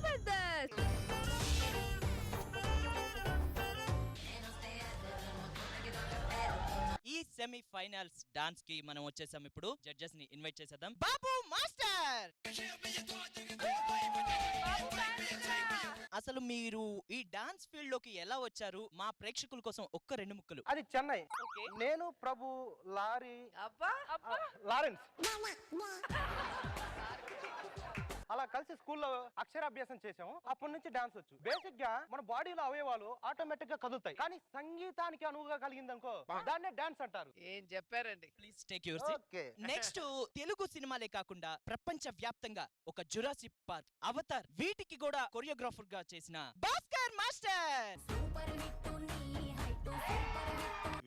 జబర్దస్త్. ఈ semifinals dance కి మనం వచ్చేసాం. ఇప్పుడు జడ్జెస్ ని ఇన్వైట్ చేసేద్దాం. బాబు మాస్టర్, అసలు మీరు ఈ డాన్స్ ఫీల్డ్ లోకి ఎలా వచ్చారు? మా ప్రేక్షకుల కోసం ఒక్క రెండు ముక్కలు. అది చెన్నై. నేను ప్రభు లారీ లారెన్స్ అలా కలిసి స్కూల్లో అక్షరాభ్యాసం చేసాము. అప్పటి నుంచి డాన్స్ వచ్చు. బేసిక్ గా మన బాడీలో అవయవాలు ఆటోమేటిక్ గా కదులుతాయి. కానీ సంగీతానికి అనువుగా కలిగింది అనుకో, దాన్నే డాన్స్ అంటారు. ఏం చెప్పారండి. Please take your seat. Next Telugu సినిమాలే కాకుండా ప్రపంచ వ్యాప్తంగా ఒక జురాసిక్ పార్క్, అవతార్ వీటికి కూడా కొరియోగ్రాఫర్ గా చేసిన భాస్కర్ మాస్టర్.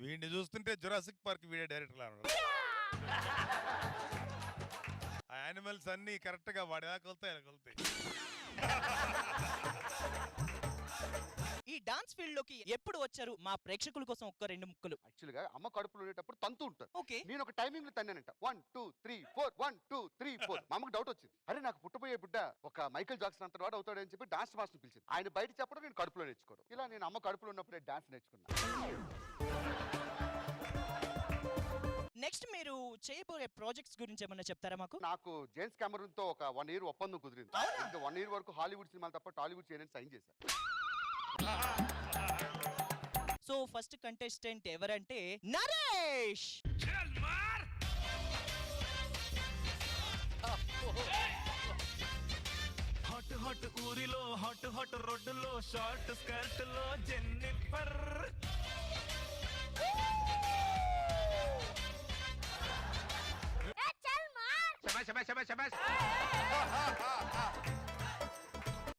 వీడిని చూస్తుంటే జురాసిక్ పార్క్ వీడియో డైరెక్టర్ లా ఉన్నాడు. ఆ యానిమల్స్ అన్ని కరెక్ట్ గా వాడి ఎలా కొలుతాయి. ఈ డాన్స్ ఫీల్డ్ లోకి ఎప్పుడు వచ్చారు? మా ప్రేక్షకుల కోసం ఒక్క రెండు ముక్కలు. యాక్చువల్ గా అమ్మ కడుపులో ఉండేటప్పుడు తంతు ఉంటారు. ఓకే. నేను ఒక టైమింగ్ లో తన్నానంట 1 2 3 4 1 2 3 4. మా అమ్మకి డౌట్ వచ్చింది, అరే నాకు పుట్టబోయే బిడ్డ ఒక మైకేల్ జాక్సన్ అంత వాడు అవుతాడని చెప్పి డాన్స్ మాస్టర్ పిలిచింది. ఆయన బయట చెప్పడం, నేను కడుపులో నేర్చుకోవడం. ఇలా నేను అమ్మ కడుపులో ఉన్నప్పుడే డాన్స్ నేర్చుకున్నాను. నెక్స్ట్ మీరు చేయబోయే ప్రాజెక్ట్స్ గురించి ఏమన్నా చెప్తారా మాకు? నాకు జేమ్స్ కెమెరూన్ తో ఒక 1 year ఒప్పందం కుదిరింది. ఇంకా 1 year వరకు హాలీవుడ్ సినిమాలు తప్ప టాలీవుడ్ చేయడానికి సైన్ చేశాను. సో ఫస్ట్ కంటెస్టెంట్ ఎవరంటే నరేష్. హాట్ హాట్ ఊరిలో హాట్ హాట్ రోడ్డులో షార్ట్ స్కర్ట్ లో జెన్నిఫర్.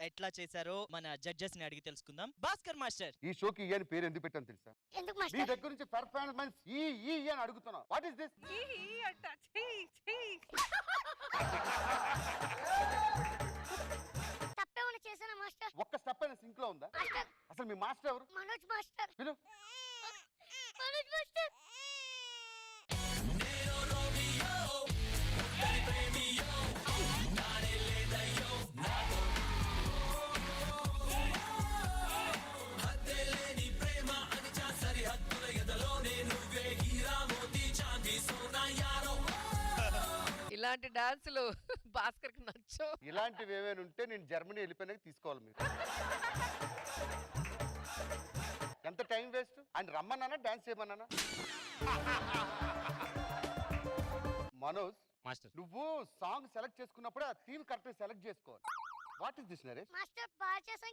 ఎట్లా చేశారో మన జడ్జెస్ ని అడిగి తెలుసుకుందాం. భాస్కర్ మాస్టర్, ఈ షోకి ఈ అని పేరు ఎందుకు పెట్టాను తెలుసా? ఎందుకు మీ మాస్టర్? దగ్గర నుంచి పెర్ఫార్మెన్స్ ఈ అని అడుగుతున్నా. What is this? తప్పేమన్నా చేశానా మాస్టర్? ఒక్క స్టెప్ అయినా సింక్ లో ఉందా? మాస్టర్, అసలు మీ మాస్టర్ ఎవరు? మనోజ్ మాస్టర్. విను. మనోజ్ మాస్టర్. ఇలాంటి డాన్సులు భాస్కర్ కి నచ్చో. ఇలాంటివి ఏమైనా ఉంటే నేను జర్మనీ వెళ్ళిపోయినాక తీసుకోవాలి మీరు. ఎంత టైం వేస్ట్. ఆయన రమ్మన్నానా డాన్స్ చేయమన్నానా? మనోజ్ మాస్టర్, నువ్వు సాంగ్ సెలెక్ట్ చేసుకున్నప్పుడు ఆ థీమ్ కరెక్ట్ సెలెక్ట్ చేసుకోవాలి. What is this Naresh? Master బాగా చేశాం.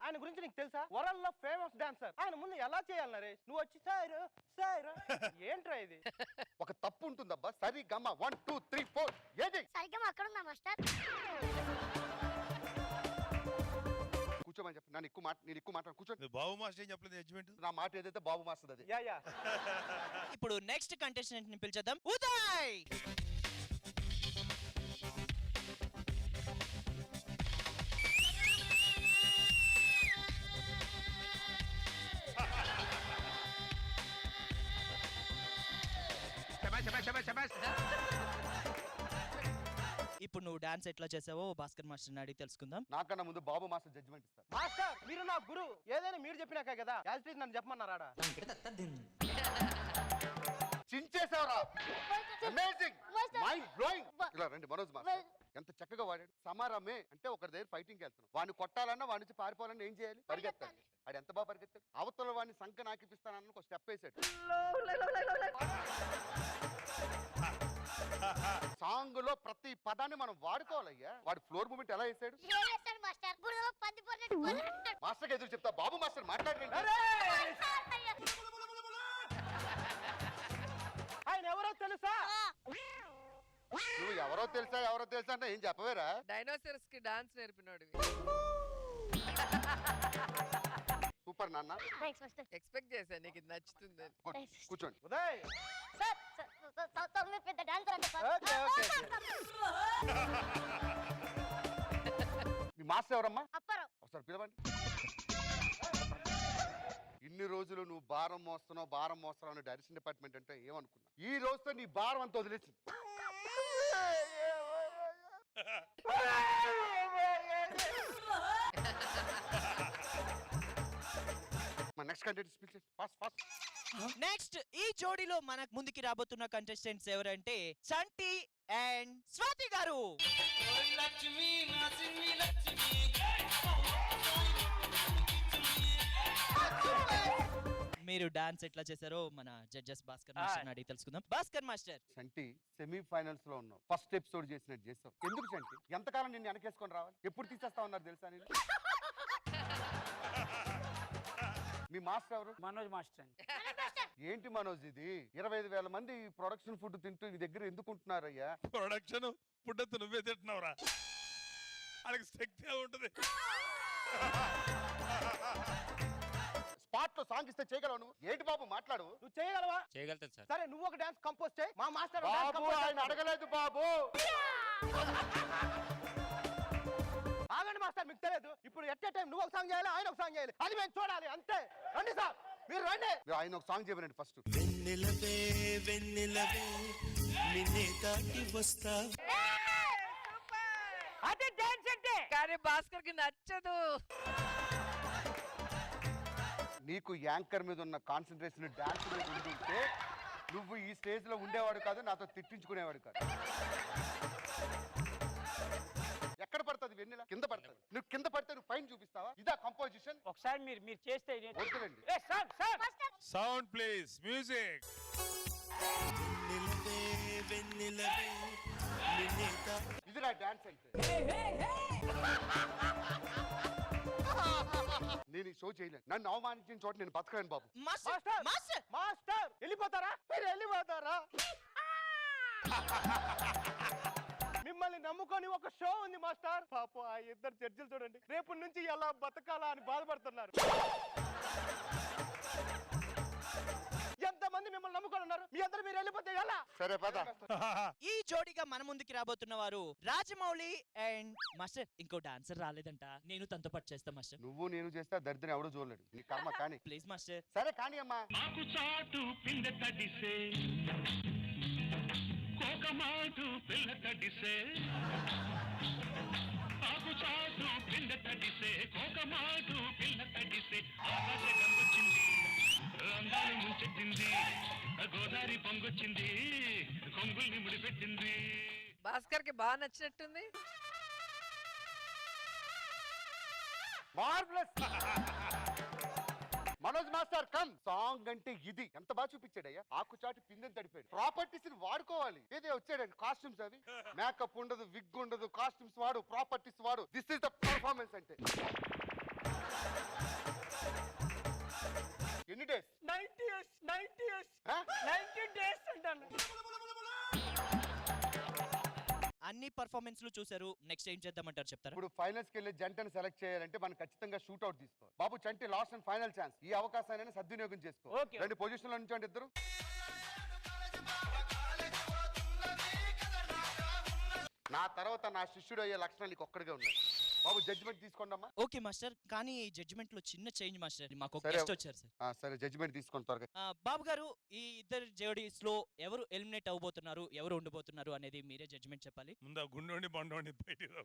ఆయన గురించి నీకు తెలుసా? వరల్డ్ లో ఫేమస్ డాన్సర్. ఆయన ముందు ఎలా చేయాలి నరేష్? నువ్వు వచ్చి సాయిరు సాయిరు ఏంట్రా ఇది? ఒక తప్పు ఉంటుందబ్బా. సరి గమ్మ 1 2 3 4 ఏది? సరిగ్గా అక్కడ ఉందా మాస్టర్? కూర్చోమని చెప్పి నేను ఎక్కువ మాట్లాడు. కూర్చోండి. బాబు మాస్టర్ ఏం చెప్పలేదు జడ్జిమెంట్. నా మాట ఏదైతే బాబు మాస్టర్ అది. యా ఇప్పుడు నెక్స్ట్ కంటెస్టెంట్ ని పిలిచేద్దాం. ఉదయ్. ఇప్పుడు నువ్వు డాన్స్ ఎట్లా చేసావో భాస్కర్ మాస్టర్ అడిగి తెలుసుకుందాం. నాకన్నా ముందు బాబు మాస్టర్ జడ్జిమెంట్ ఇస్తారు. మాస్టర్, మీరు నా గురు. ఏదైనా మీరు చెప్పినాకే కదా యాజ్ నన్ను చెప్పమన్నారా? చించేసావరా. Amazing, mind blowing. ఇలా రండి మనోజ్ మాస్టర్. ఎంత చక్కగా వాడాడు. సమారమే అంటే ఒకరి దగ్గర ఫైటింగ్ వెళ్తున్నాం. వాడిని కొట్టాలన్నా వాడి నుంచి పారిపోవాలన్నా ఏం చేయాలి? పరిగెత్తాలి. వాడు ఎంత బాగా పరిగెత్తాడు. అవతల వాడిని సంఖ నాకిపిస్తానన్న ఒక స్టెప్ వేసాడు. సాంగ్ లో ప్రతి పదాన్ని మనం వాడుకోవాలయ్యా. వాడు ఫ్లోర్ మూమెంట్ ఎలా వేసాడు? మాస్టర్ బుర్రలో పంది పోయినట్టు పోయినట్టు. మాస్టర్ ఎదురు చెప్తా. బాబు మాస్టర్ మాట్లాడండి. ఆయన ఎవరో తెలుసా? నువ్వు ఎవరో తెలుసా అంటే ఏం చెప్పవేరా? డైనోసార్స్ కి డాన్స్ నేర్పినాడు. సూపర్ నాన్న. Thanks master. ఎక్స్పెక్ట్ చేశా నీకు ఇది నచ్చుతుంది. కూర్చోండి. ఉదయ్ సార్ మీరు పెద్ద డాన్సర్ అంటే సార్. మీ మాస్టర్ ఎవరమ్మా? అప్పారావు. ఒకసారి పిలవండి. ఇన్ని రోజులు నువ్వు భారం మోస్తున్నావు అని డైరెక్షన్ డిపార్ట్మెంట్ అంటే ఏమనుకున్నా. ఈ రోజుతో నీ భారం అంత వదిలేసింది. Next content fast fast. Next ఈ జోడీలో మన ముందుకి రాబోతున్న కంటెస్టెంట్స్ ఎవరంటే చంటి అండ్ స్వాతి గారు. మీరు డాన్స్ ఎట్లా చేశారో మన జడ్జెస్ భాస్కర్ మాస్టర్ అడిగి తెలుసుకుందాం. భాస్కర్ మాస్టర్, చంటి సెమీఫైనల్స్ లో ఉన్నావు, ఫస్ట్ ఎపిసోడ్ చేసినట్టు చేస్తావు. ఎందుకు చంటి? ఎంతకాలం నిన్ను వెనకేసుకొని రావాలి? ఎప్పుడు తీసేస్తా ఉన్నారు తెలుసా నేను? మీ మాస్టర్ ఎవరు? మనోజ్ మాస్టర్ అండి. ఏంటి మనోజ్ ఇది? 25,000 మంది ప్రొడక్షన్ ఫుడ్ తింటూ నీ దగ్గర ఎందుకు ఉంటున్నారయ్యా? ప్రొడక్షన్ ఫుడ్ అంతా నువ్వే తింటున్నావురా. వాళ్ళకి శక్తి ఉంటుంది. స్పాట్ లో సాంగ్ ఇస్తే చేయగలవు నువ్వు? ఏంటి బాబు మాట్లాడు? నువ్వు చేయగలవా? చేయగలుగుతాను సార్. సరే నువ్వు ఒక డాన్స్ కంపోజ్ చేయి, మా మాస్టర్ బాబు ఆయన అడగలేదు బాబు. ఆగండి మాస్టర్, మీకు తెలియదు. ఇప్పుడు ఎట్ టైం నువ్వు ఒక సాంగ్ చేయాలి, ఆయన ఒక సాంగ్ చేయాలి, అది మేము చూడాలి అంతే. రండి సార్, మీరు రండి. ఆయన ఒక సాంగ్ చేయమనండి ఫస్ట్. వెన్నెలవే వెన్నెలవే నిన్నే దాటి వస్తా. అదే డాన్స్ అంటే. కానీ భాస్కర్ కి నచ్చదు. నీకు యాంకర్ మీద ఉన్న కాన్సన్ట్రేషన్ డాన్స్ మీద ఉంటుంటే నువ్వు ఈ స్టేజ్ లో ఉండేవాడు కాదు, నాతో తిట్టించుకునేవాడు కాదు. ఎక్కడ పడుతుంది వెన్నెల? కింద పడుతుంది. నువ్వు కింద పడితే నువ్వు పైన చూపిస్తావా? ఇదా కంపోజిషన్? ఒకసారి మీరు చేస్తే వద్దులండి. Sound please, music. వెన్నెలవే వెన్నెలవే నిన్నే దాటి. ఇదిరా డాన్స్ అంటే. నేను ఈ షో చేయలేను. నన్ను అవమానించిన చోట నేను బతకలేను బాబు. Master master! మాస్టర్ మాస్టర్ వెళ్ళిపోతారా? మీరు వెళ్ళిపోతారా? మిమ్మల్ని నమ్ముకొని ఒక షో ఉంది మాస్టర్. పాపం ఆ ఇద్దరు జడ్జిలు చూడండి, రేపు నుంచి ఎలా బతకాలా అని బాధపడుతున్నారు. ఎంతమంది మిమ్మల్ని నమ్ముకొని ఉన్నారు, మీ అందరూ మీరు వెళ్ళిపోతే ఎలా? సరే పద. ఈ జోడీగా మన ముందుకి రాబోతున్న వారు రాజమౌళి అండ్ మాస్టర్. ఇంకో డాన్సర్ రాలేదంట, నేను తనతో పాటు చేస్తా మాస్టర్. నువ్వు నేను చేస్తే దరిద్రం ఎవడో చూడలేడు. నీ కర్మ కానీ. Please master. సరే కానీ అమ్మా. ఆకు చాటు పిండ తడిసే కోకమాటు పిల్ల తడిసే. ఆకు చాటు పిండ తడిసే కోకమాటు పిల్ల తడిసే. ఆకాశ గంగొచ్చింది, రంగాలు ముంచెత్తింది, గోదావరి పొంగొచ్చింది, కొంగుల్ని ముడిపెట్టింది. భాస్కర్ కి బాగా నచ్చినట్టుంది. Marvellous. Manoj master come. Song అంటే ఇది ఎంత బాగా చూపించాడయ్యా. ఆకుచాటు పిందెని తడిపాడు. ప్రాపర్టీస్ వాడుకోవాలి. ఏదే వచ్చాడండి కాస్ట్యూమ్స్, అవి మేకప్ ఉండదు, విగ్ ఉండదు, కాస్ట్యూమ్స్ వాడు, ప్రాపర్టీస్ వాడు. దిస్ ఇస్ ద పర్ఫార్మెన్స్ అంటే. ఎన్ని డేస్? 90 years Huh? 90 days అంటాను. అన్ని పర్ఫార్మెన్స్లు చూసారు, నెక్స్ట్ ఏం చేద్దామంటారు చెప్తారా? ఇప్పుడు ఫైనల్స్ కి వెళ్ళి జంటను సెలెక్ట్ చేయాలంటే మనం ఖచ్చితంగా షూట్ అవుట్ తీసుకోవాలి. బాబు చంటి లాస్ట్ అండ్ ఫైనల్ ఛాన్స్. ఈ అవకాశాన్ని సద్వినియోగం చేసుకో. Okay. రెండు పొజిషన్ లో నుంచి ఇద్దరు. నా తర్వాత నా శిష్యుడు అయ్యే లక్షణాలు నీకు ఒక్కడిగా ఉన్నాయి. బాబు జడ్జిమెంట్ తీసుకోండి అమ్మా. ఓకే మాస్టర్, కానీ జడ్జిమెంట్ లో చిన్న చేంజ్ మాస్టర్. మాకు సరే. గెస్ట్ వచ్చారు సార్. సరే జడ్జిమెంట్ తీసుకోండి త్వరగా. బాబు గారు, ఈ ఇద్దరు జోడీస్ లో ఎవరు ఎలిమినేట్ అవబోతున్నారు, ఎవరు ఉండబోతున్నారు అనేది మీరే జడ్జిమెంట్ చెప్పాలి. ముందు ఆ గుండోని బండోని బయటికి రా.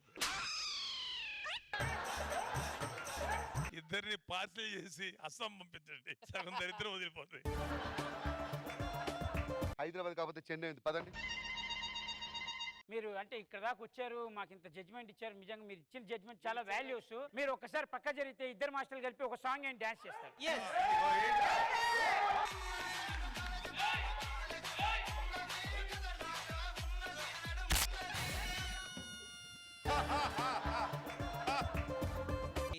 ఇద్దరిని పార్సల్ చేసి అస్సాం పంపించండి, సగం దరిద్రం వదిలిపోతుంది. హైదరాబాద్ కాకపోతే చెన్నై ఉంది, పదండి. మీరు అంటే ఇక్కడ దాకా వచ్చారు, మాకు ఇంత జడ్జ్మెంట్ ఇచ్చారు. నిజంగా మీరు ఇచ్చిన జడ్జ్మెంట్ చాలా వాల్యూస్. మీరు ఒకసారి పక్క జరిగితే ఇద్దరు మాస్టర్లు కలిపి ఒక సాంగ్ అండ్ డాన్స్ చేస్తారు. Yes.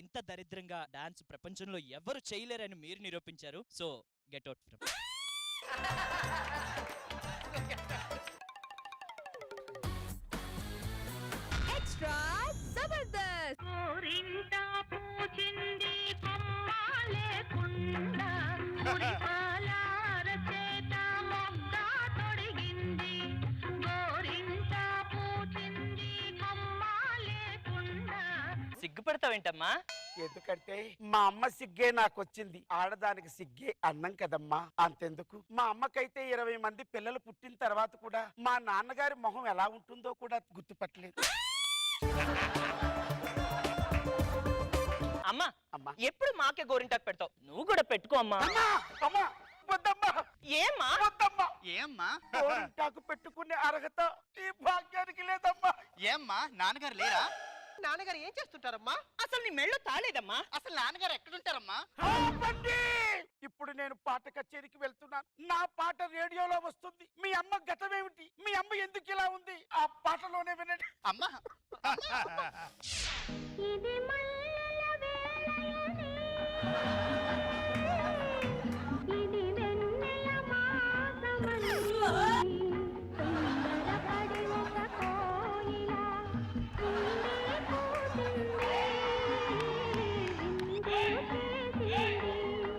ఇంత దరిద్రంగా డాన్స్ ప్రపంచంలో ఎవరు చేయలేరని మీరు నిరూపించారు. So get out from. Extra Jabardasth. సిగ్గుపడతావేంటమ్మా? ఎందుకంటే మా అమ్మ సిగ్గే నాకు వచ్చింది, ఆడదానికి సిగ్గే అన్నం కదమ్మా. అంతెందుకు, మా అమ్మకైతే 20 మంది పిల్లలు పుట్టిన తర్వాత కూడా మా నాన్నగారి మొహం ఎలా ఉంటుందో కూడా గుర్తుపట్టలేదు. అమ్మ అమ్మా అమ్మా ఎప్పుడు మాకే గోరింటాకు పెడతావు, నువ్వు కూడా పెట్టుకో అమ్మా. అమ్మా అమ్మా వద్దమ్మా ఏమ్మా వద్దమ్మా ఏమ్మా గోరింటాకు పెట్టుకునే అర్హత ఈ భాగ్యానికి లేదమ్మా. ఏమ్మా నాన్నగారు లేరా? నాన్నగారు ఏం చేస్తుంటారమ్మా? అసలు నీ మెళ్ళో తాలేదమ్మా. అసలు నాన్నగారు ఎక్కడుంటారమ్మా? ఆపండి! ఇప్పుడు నేను పాట కచేరికి వెళ్తున్నాను. నా పాట రేడియోలో వస్తుంది. మీ అమ్మ గతం ఏమిటి, మీ అమ్మ ఎందుకు ఇలా ఉంది, ఆ పాటలోనే వినండి. అమ్మా ఇది మల్లెల వేళయని, ఇది వెన్నెల మాసమని, తొందరపడి ఒక కోయిల ఉండే కూసింది,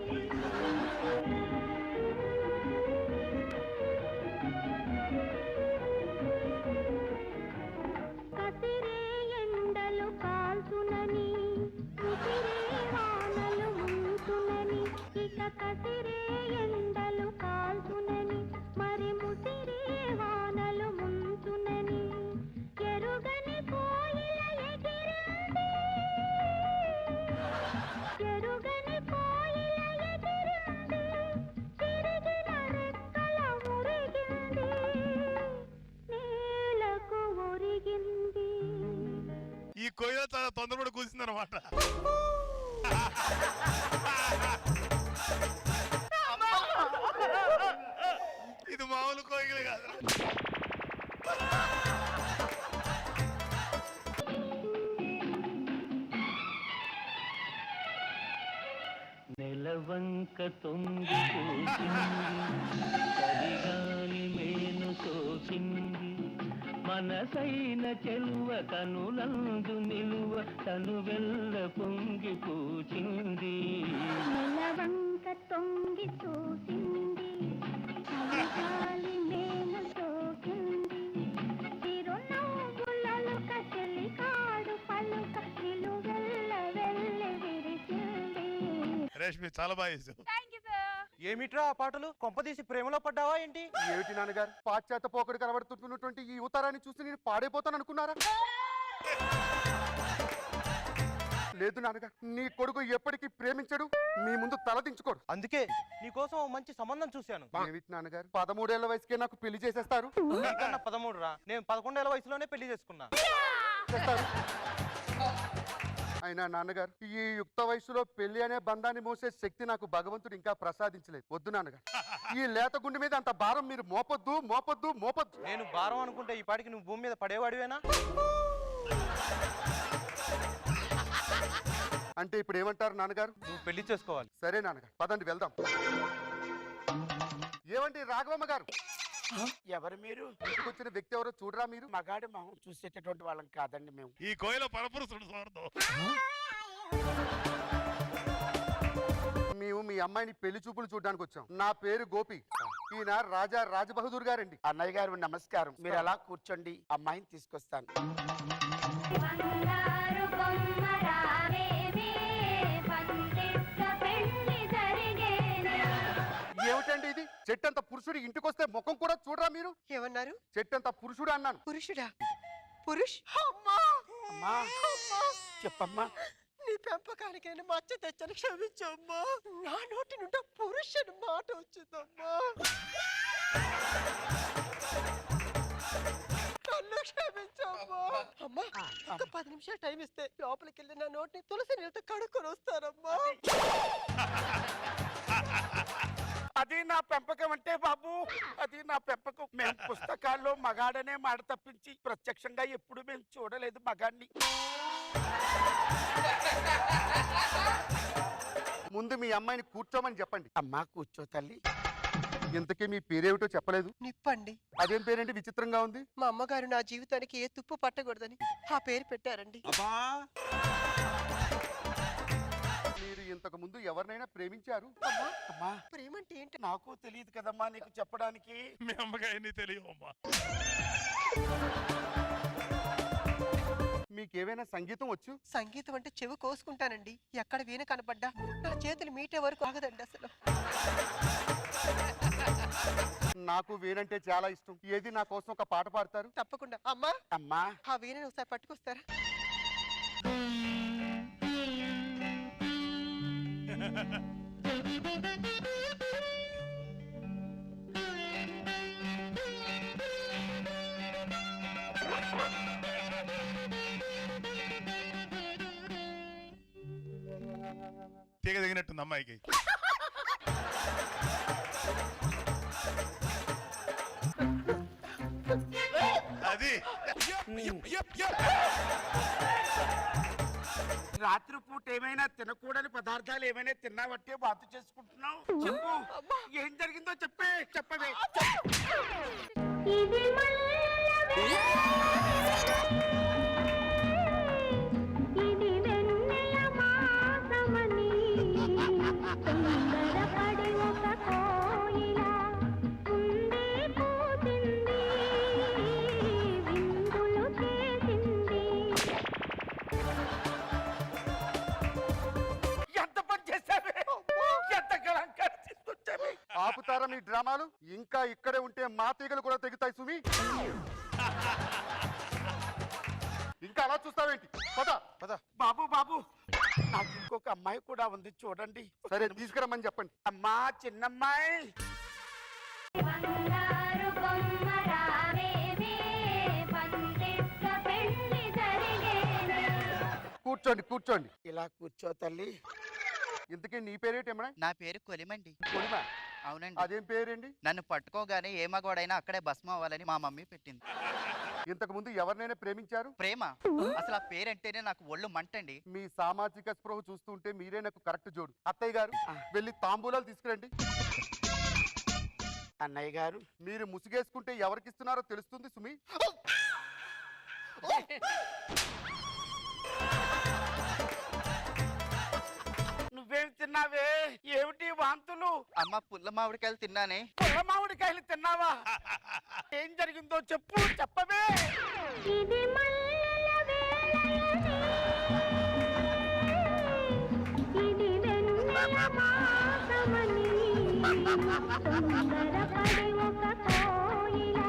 విందు కసిరే ఎండలు కాల్చునని, ముసిరే వానలు ముంచునని, ఇక కసిరే ఎండలు కాల్చునని, మరి ముసిరే వానలు ముంచునని, ఎరుగని కోయిల ఎగిరింది, ఎరుగని కోయిల ఎగిరింది, తిరిగిన రెక్కల మురిగింది, నేలకు ఒరిగింది. ఈ కొయ్య చాలా తొందరపడి కూసిందనమాట. ఇది మామూలు కోయిలు కాదు. నెలవంక తొంగి కరిగాలి మేను సోకింది, మనసైన చెలువ కనులందు నిలువ తను వెళ్ళ పొంగి పూచింది. నెలవంక తొంగి చూసింది, చలిగాలి మేను సోకింది, చిరునవ్వులొలుక చెలికాడు పలుక నిలువెల్ల వెళ్ళి విరిచింది. రేష్మి చాలా బాగా చేసావు. ఏమిట్రా ఆ పాటలు? కొంపదీసి ప్రేమలో పడ్డావా ఏంటి? ఏమిటి నాన్నగారు, పాశ్చాత్య పోకడు కనబడుతున్నటువంటి ఈ యువతరాన్ని చూసి నేను పాడైపోతాను అనుకున్నారా? లేదు నాన్నగారు, నీ కొడుకు ఎప్పటికీ ప్రేమించడు, మీ ముందు తలదించుకోడు. అందుకే నీకోసం ఓ మంచి సంబంధం చూశాను. ఏమిటి నాన్నగారు, 13 ఏళ్ల వయసుకే నాకు పెళ్లి చేసేస్తారు? నీకన్నా 13 రా, నేను 11 ఏళ్ల వయసులోనే పెళ్లి చేసుకున్నా. చేస్తారు. అయినా నాన్నగారు, ఈ యుక్త వయసులో పెళ్లి అనే బంధాన్ని మోసే శక్తి నాకు భగవంతుడు ఇంకా ప్రసాదించలేదు. వద్దు నాన్నగారు, ఈ లేత గుండె మీద అంత భారం మీరు మోపొద్దు మోపొద్దు మోపొద్దు. నేను భారం అనుకుంటే ఈ పాటికి నువ్వు భూమి మీద పడేవాడివేనా? అంటే ఇప్పుడు ఏమంటారు నాన్నగారు? నువ్వు పెళ్లి చేసుకోవాలి. సరే నాన్నగారు, పదండి వెళ్దాం. ఏమండి రాఘవమ్మ గారు, ఎవరు మీరు? ఇంటికి వచ్చిన వ్యక్తి ఎవరో చూడరా మీరు? మగాడి మొహం చూసేటటువంటి వాళ్ళం కాదండి మేము. ఈ కోయిల పరపురుషుడు స్వార్థం. మేము మీ అమ్మాయిని పెళ్లి చూపులు చూడడానికి వచ్చాం. నా పేరు గోపి, ఈయన రాజా రాజబహదూర్ గారండి. అన్నయ్య గారు నమస్కారం. మీరు అలా కూర్చోండి, అమ్మాయిని తీసుకొస్తాను. బంగారు బొమ్మ రావేమే, పందిట్ల పెళ్లి జరిగేనే. ఏమిటండి ఇది? చెట్టంత పురుషుడు ఇంటికొస్తే ముఖం కూడా చూడరా మీరు? ఏమన్నారు? చెట్టంత పురుషుడు అన్నాను. పురుషుడా? పురుష్? అమ్మా చెప్పమ్మా. నీ పెంపకానికైనా మచ్చ తెచ్చని క్షమించమ్మా. నా నోటి నుండి పురుష్ అని మాట వచ్చిందమ్మా. నన్ను క్షమించమ్మా. అమ్మా, ఒక 10 నిమిషాలు టైం ఇస్తే లోపలికి వెళ్ళి నా నోటిని తులసి నీళ్ళతో కడుక్కొని వస్తారమ్మా. అది నా పెంపకం అంటే బాబు, అది నా పెంపకం. మేము పుస్తకాల్లో మగాడనే మాట తప్పించి ప్రత్యక్షంగా ఎప్పుడు మేము చూడలేదు మగాడిని. ముందు మీ అమ్మాయిని కూర్చోమని చెప్పండి. అమ్మా కూర్చో తల్లి. ఇంతకీ మీ పేరేమిటో చెప్పలేదు. నిప్పండి. అదేం పేరేంటి విచిత్రంగా ఉంది? మా అమ్మగారు నా జీవితానికి ఏ తుప్పు పట్టకూడదని ఆ పేరు పెట్టారండి. మీరు ఇంతకు ముందు ఎవరినైనా ప్రేమించారు? అమ్మా ప్రేమంటే ఏంటి? నాకు తెలియదు కదమ్మా నీకు చెప్పడానికి. మీ అమ్మకి అన్ని తెలియవమ్మా. మీకేమైనా సంగీతం వచ్చు? సంగీతం అంటే చెవి కోసుకుంటానండి. ఎక్కడ వీణ కనపడ్డా నా చేతులు మీటే వరకు ఆగదండి అసలు. నాకు వీణంటే చాలా ఇష్టం. ఏది నా కోసం ఒక పాట పాడతారు? తప్పకుండా. అమ్మా, అమ్మా ఆ వీణను ఒకసారి పట్టుకొస్తారా? తీగ దిగినట్టుంది అమ్మాయికి. అది రాత్రిపూట ఏమైనా తినకూడని పదార్థాలు ఏమైనా తిన్నావట్టే బాతు చేసుకుంటున్నావు? చెప్పు, ఏం జరిగిందో చెప్పవే. ఇది మల్లెల ఇది వెన్నెల మాసమని తొందరపడి ఒక కోయిల ఉండే కూసింది విందులు చేసింది. ఎంత పని చేశావే, ఎంత కళంకారం తీసుకొచ్చావే. ఆపుతారా మీ డ్రామాలు? ఇంకా ఇక్కడే ఉంటే మా తీగలు కూడా తెగుతాయి సుమి. ఇంకా అలా చూస్తావేంటి? పద పద. బాబు నాకు ఇంకొక అమ్మాయి కూడా ఉంది, చూడండి. సరే తీసుకురమ్మని చెప్పండి. అమ్మా, చిన్నమ్మాయి. బంగారు బొమ్మ రావేవే పందిట్ల పెళ్లి జరిగేనే. కూర్చోండి. ఇలా కూర్చో తల్లి. ఇంతకీ నీ పేరేటేమన్నా? నా పేరు కొలిమండి. కొలిమా? అవునండి. అదేం పేరేంటి? నన్ను పట్టుకోగానే ఏ మగవాడైనా అక్కడే భస్మం అవ్వాలని మా మమ్మీ పెట్టింది. ఇంతకు ముందు ఎవరినైనా ప్రేమించారు? ప్రేమ అసలు ఆ పేరంటేనే నాకు ఒళ్ళు మంటండి. మీ సామాజిక స్పృహ చూస్తుంటే మీరే నాకు కరెక్ట్ జోడు. అత్తయ్య గారు వెళ్ళి తాంబూలాలు తీసుకురండి. అన్నయ్య గారు, మీరు ముసుగేసుకుంటే ఎవరికి ఇస్తున్నారో తెలుస్తుంది సుమి. నువ్వేం తిన్నావే? ఏమిటి వాంతులు? అమ్మ పుల్ల మామిడికాయలు తిన్నానే. పుల్ల మామిడికాయలు తిన్నావా? ఏం జరిగిందో చెప్పవే. ఇది మల్లెల వేళయనే ఇది వెన్నెల మాసమని తొందరపడి ఒక కోయిల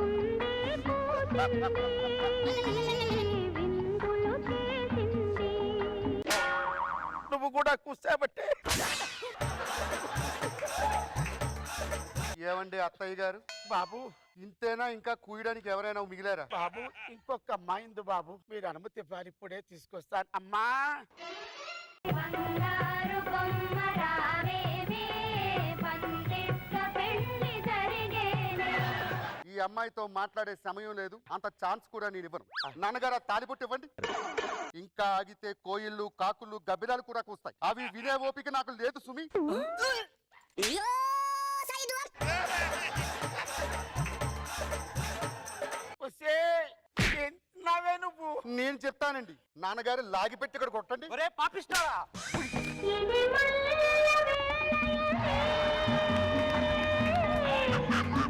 ఉండే కూసింది విందులు చేసింది. నువ్వు కూడా కూర్చోబట్టే. ఏమండి అత్తయ్య గారు, బాబు, ఇంతేనా? ఇంకా కూయడానికి ఎవరైనా మిగిలారా? బాబు, ఇంకొక అమ్మాయి ఉంది బాబు. మీరు అనుమతి ఇవ్వాలి, ఇప్పుడే తీసుకొస్తాను. అమ్మా, బంగారు బొమ్మ రావేవే పందిట్ల పెళ్లి జరిగేనే. ఈ అమ్మాయితో మాట్లాడే సమయం లేదు, అంత ఛాన్స్ కూడా నేను ఇవ్వను. నాన్నగారు ఆ తాలిబొట్టు ఇవ్వండి. ఇంకా ఆగితే కోయిళ్ళు, కాకులు, గబ్బిలాలు కూడా కూస్తాయి. అవి వినే ఓపిక నాకు లేదు సుమి. వస్తే ఏం తిన్నావే నువ్వు? నేను చెప్తానండి. నాన్నగారు లాగిపెట్టి ఇక్కడ కొట్టండి. ఒరే పాపిస్తావా? ఇది మల్లెల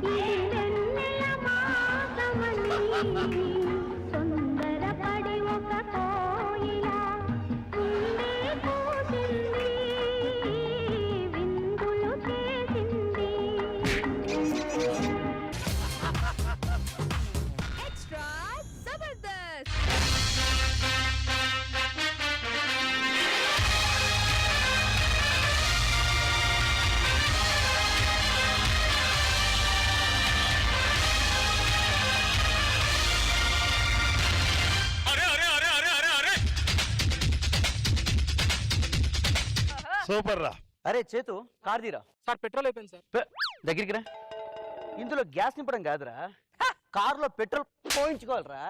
ఇది వెన్నెల మాసమని తొందరపడి ఒక కోయిల ఉండే కూసింది విందులు చేసింది. ఎక్స్ట్రా జబర్దస్త్. అరే అరే అరే అరే అరే అరే సూపర్ రా. అరే చేతు, కార్ తీరా. సార్ పెట్రోల్ అయిపోయింది సార్. దగ్గరికి రా. ఇందులో గ్యాస్ నింపడం కాదురా, కారులో పెట్రోల్ పోయించుకోవాలరా.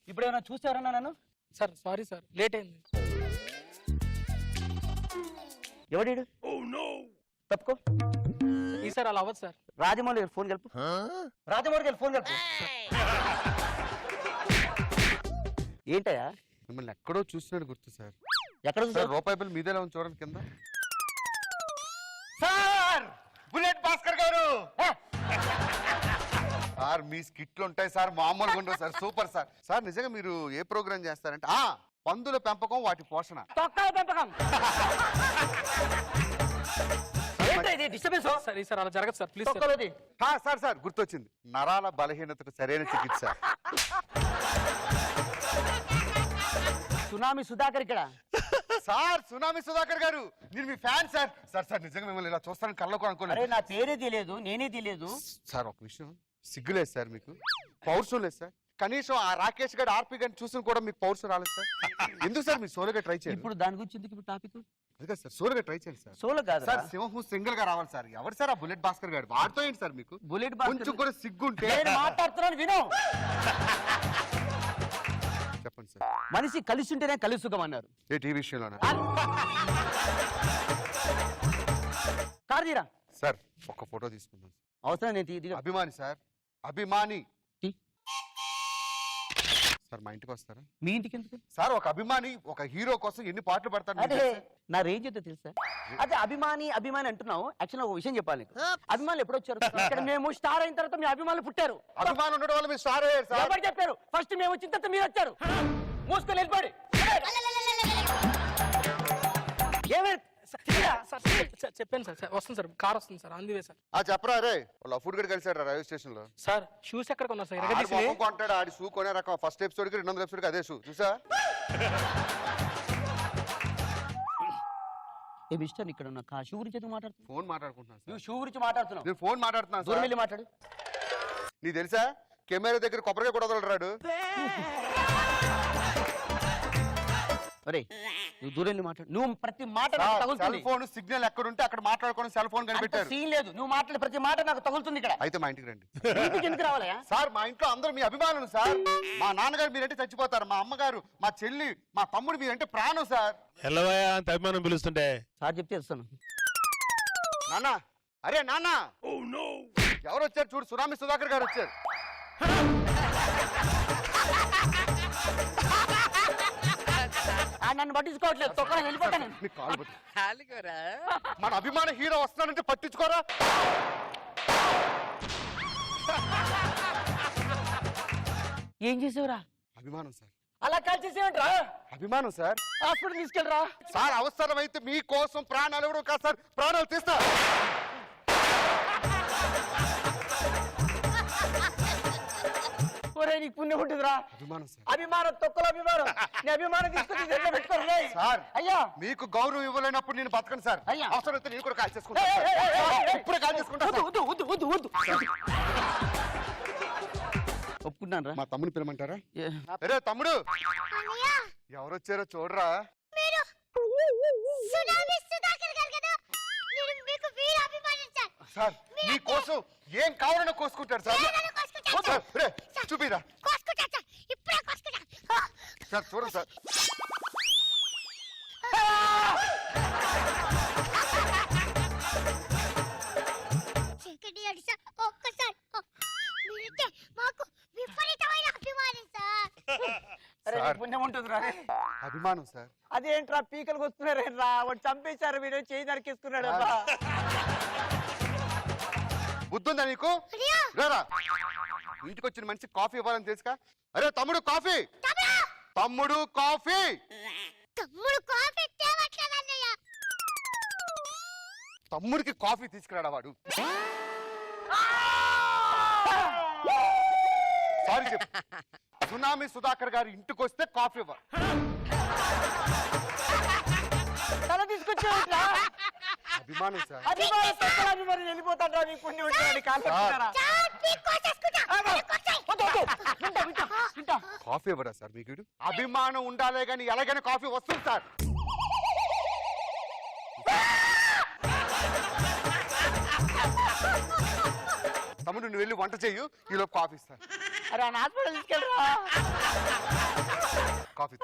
ఇప్పుడు ఏమైనా చూసారన్నా నన్ను? సార్ సారీ సార్, లేట్ అయింది. ఎవడీడు? తప్పుకో. ఈసారి అలా అవ్వదు సార్. రాజమౌళి గారు ఫోన్ కలుపు. రాజమౌళి గారు ఫోన్ కలుపు. ఏంటయ్యా? మిమ్మల్ని ఎక్కడో చూసినట్టు గుర్తు సార్. ఎక్కడ సార్ చూసావు? రూపాయి బిల్ మీదేలా ఉంది చూడండి కింద. సార్ బుల్లెట్ భాస్కర్ గారు. సార్ మీ స్కిట్లు ఉంటాయి సార్, మామూలుగా ఉండవు సార్. Super sir. సార్ నిజంగా మీరు ఏ ప్రోగ్రామ్ చేస్తారంటే పందుల పెంపకం, వాటి పోషణ. తొక్కల పెంపకం. ఏంటి డిస్టర్బెన్స్? సార్ ఈసారి అలా జరగదు సార్, ప్లీజ్ సార్. తొక్కలది. సార్ సార్ గుర్తొచ్చింది, నరాల బలహీనతకు సరైన చికిత్స. సునామీ సుధాకర్ ఇక్కడ. సార్ సునామీ సుధాకర్ గారు నేను మీ ఫ్యాన్ సార్. సార్ సార్ నిజంగా మిమ్మల్ని ఇలా చూస్తాను కళ్ళకు అరే అనుకోలేదు. నా పేరే తెలియదు, నేనే తెలియదు. సార్ ఒక విషయం, సిగ్గులేదు సార్ మీకు, పౌరుషం లేదు సార్. కనీసం ఆ రాకేష్ గారు ఆర్పి గారిని చూసి కూడా మీకు పౌరుషం రాలేదు సార్. ఎందుకు సార్ మీరు సోలోగా ట్రై చేయండి. ఇప్పుడు దాని గురించి ఎందుకు ఇప్పుడు టాపిక్? అదే సార్ సోలోగా ట్రై చేయండి సార్. సోలో కాదు సార్ సింహం సింగిల్ గా రావాలి సార్. ఎవరు సార్ ఆ బుల్లెట్ భాస్కర్ గారు? వాడుతో ఏంటి సార్ మీకు బుల్లెట్ కొంచెం కూడా సిగ్గుంటే. నేను మాట్లాడుతున్నాను విను. చెప్పండి సార్. మనిషి కలిసి ఉంటేనే కలిసి సుఖం అన్నారు. ఏ టీవీ విషయంలోనా? కారు తీరా. సార్ ఒక ఫోటో తీసుకుందాం. అవసరం నేను దిగ. అభిమాని సార్, అభిమాని. తీ. సార్ మా ఇంటికి వస్తారా? మీ ఇంటికి ఎందుకు? సార్ ఒక అభిమాని ఒక హీరో కోసం ఎన్ని పాటలు పడతారు మీకు అదే తెలుసా? నా రేంజ్ అయితే తెలుసా? అదే అభిమాని అభిమాని అంటున్నావు. యాక్చువల్ ఒక విషయం చెప్పాలి నీకు. అభిమానులు ఎప్పుడు వచ్చారు ఇక్కడ? మేము స్టార్ అయిన తర్వాత మీ అభిమానులు పుట్టారు. అభిమానులు ఉండడం వల్ల మీరు స్టార్ అయ్యారు సార్. ఎవరు చెప్పారు? ఫస్ట్ మేము వచ్చిన తర్వాత మీరు వచ్చారు. మూసుకొని వెళ్ళిపోయి. ఏమైనా చెప్పాను సార్, వస్తుంది సార్, కార్ వస్తుంది సార్, అందివే సార్. చెప్పరా రే వాళ్ళ ఫుడ్ గడి కలిసాడు రైల్వే స్టేషన్ లో. సార్ షూస్ ఎక్కడ కొన్నారు సార్? ఆడి మొహం కొంటాడు, ఆడి షూ కొనే రకం. ఫస్ట్ ఎపిసోడ్ కి 200 ఎపిసోడ్ కి అదే షూ చూసా. ఏ మిస్టర్ ఇక్కడ ఉన్న షూ గురించి ఎందుకు మాట్లాడుతున్నావు? ఫోన్ మాట్లాడుకుంటున్నాను సార్. నువ్వు షూ గురించి మాట్లాడుతున్నావు. నేను ఫోన్ మాట్లాడుతున్నాను దూరం సార్. వెళ్ళి మాట్లాడు. నీకు తెలుసా కెమెరా దగ్గర కొబ్బరికాయ కూడా వదలరాడు. అరే నువ్వు దూరం వెళ్ళి మాట్లాడు. నువ్వు ప్రతి మాట నాకు సెల్ తగులుతుంది. ఫోన్ సిగ్నల్ ఎక్కడ ఉంటే అక్కడ మాట్లాడుకోవడం సెల్ ఫోన్ అంత కనిపెట్టారు. సీన్ లేదు. నువ్వు మాట్లాడే ప్రతి మాట నాకు తగులుతుంది ఇక్కడ. అయితే మా ఇంటికి రండి. ఇంటికి ఎందుకు రావాలయా? సార్ మా ఇంట్లో అందరూ మీ అభిమానులు సార్. మా నాన్నగారు మీరంటే చచ్చిపోతారు, మా అమ్మగారు, మా చెల్లి, మా తమ్ముడు మీరంటే ప్రాణం సార్. ఎల్లవయ్యా అంత అభిమానం పిలుస్తుంటే. సార్ చెప్తే ఇస్తాను. నాన్న, అరే నాన్న, ఎవరు వచ్చారు చూడు, సునామీ సుధాకర్ గారు వచ్చారు. నన్ను పట్టించుకోవట్లేదు. తొక్కన వెళ్ళిపోతాను. మీ కాలు పట్టు. మన అభిమాన హీరో వస్తున్నాడంటే పట్టించుకోరా. ఏం చేసావురా? అభిమానం సార్. అలా కాల్ చేసేవంట్రా? అభిమానం సార్. హాస్పిటల్ తీసుకెళ్ళరా. సార్ అవసరమైతే మీకోసం ప్రాణాలు ఎవరు కాదు సార్, ప్రాణాలు తీస్తా. ఒరే నీకు పుణ్యం ఉంటుందిరా. అభిమానం సార్. అభిమానం తొక్కల అభిమానం. నీ అభిమానం తీసుకొచ్చి దగ్గర పెట్టుకోరా. సార్ అయ్యా మీకు గౌరవం ఇవ్వలేనప్పుడు నేను బతకను సార్. అయ్యా. అవసరమైతే నేను కూడా కాల్ చేసుకుంటాను సార్. ఇప్పుడే కాల్ చేసుకుంటా సార్. వద్దు వద్దు వద్దు వద్దు. ఒప్పుకున్నాను రా. మా తమ్ముని పిలమంటారా? అరే తమ్ముడు, ఎవరు వచ్చారో చూడరా. సార్ మీకోసం ఏం కావాలన్నా కోసుకుంటారు సార్. రే చూపిరా సార్, చూడండి సార్. అరే సార్. నీకు పుణ్యం ఉంటుందిరా. అభిమానం సార్. అదేంట్రా పీకలకు వస్తున్నారేంట్రా? వాడు చంపేశారు, వీడు చేయి నరికేసుకున్నాడు. బుద్ధుందా నీకు? రారా, ఇంటికి వచ్చిన మనిషి కాఫీ ఇవ్వాలని తెలుసుగా. అరే తమ్ముడు కాఫీ, తమ్ముడు కాఫీ. తమ్ముడికి కాఫీ తీసుకురాడా వాడు. సారీ చెప్పు. సునామీ సుధాకర్ గారు ఇంటికి వస్తే కాఫీ ఇవ్వ. తల తీసుకొచ్చేట్రా? అభిమానం సార్. అభిమానం తొక్కల అభిమానం వెళ్ళిపోతాడ్రా. నీకు పుణ్యం ఉంటుంది. కాలు పట్టుకున్నారా? కాఫీ ఇవ్వరా సార్ మీకు? అభిమానం ఉండాలే గానీ ఎలాగైనా కాఫీ వస్తుంది సార్. తమ్ముడు నువ్వు వెళ్ళి వంట చెయ్యు, ఈలోపు కాఫీ ఇస్తాను. అరే హాస్పిటల్ తీసుకెళ్ళరా. Coffee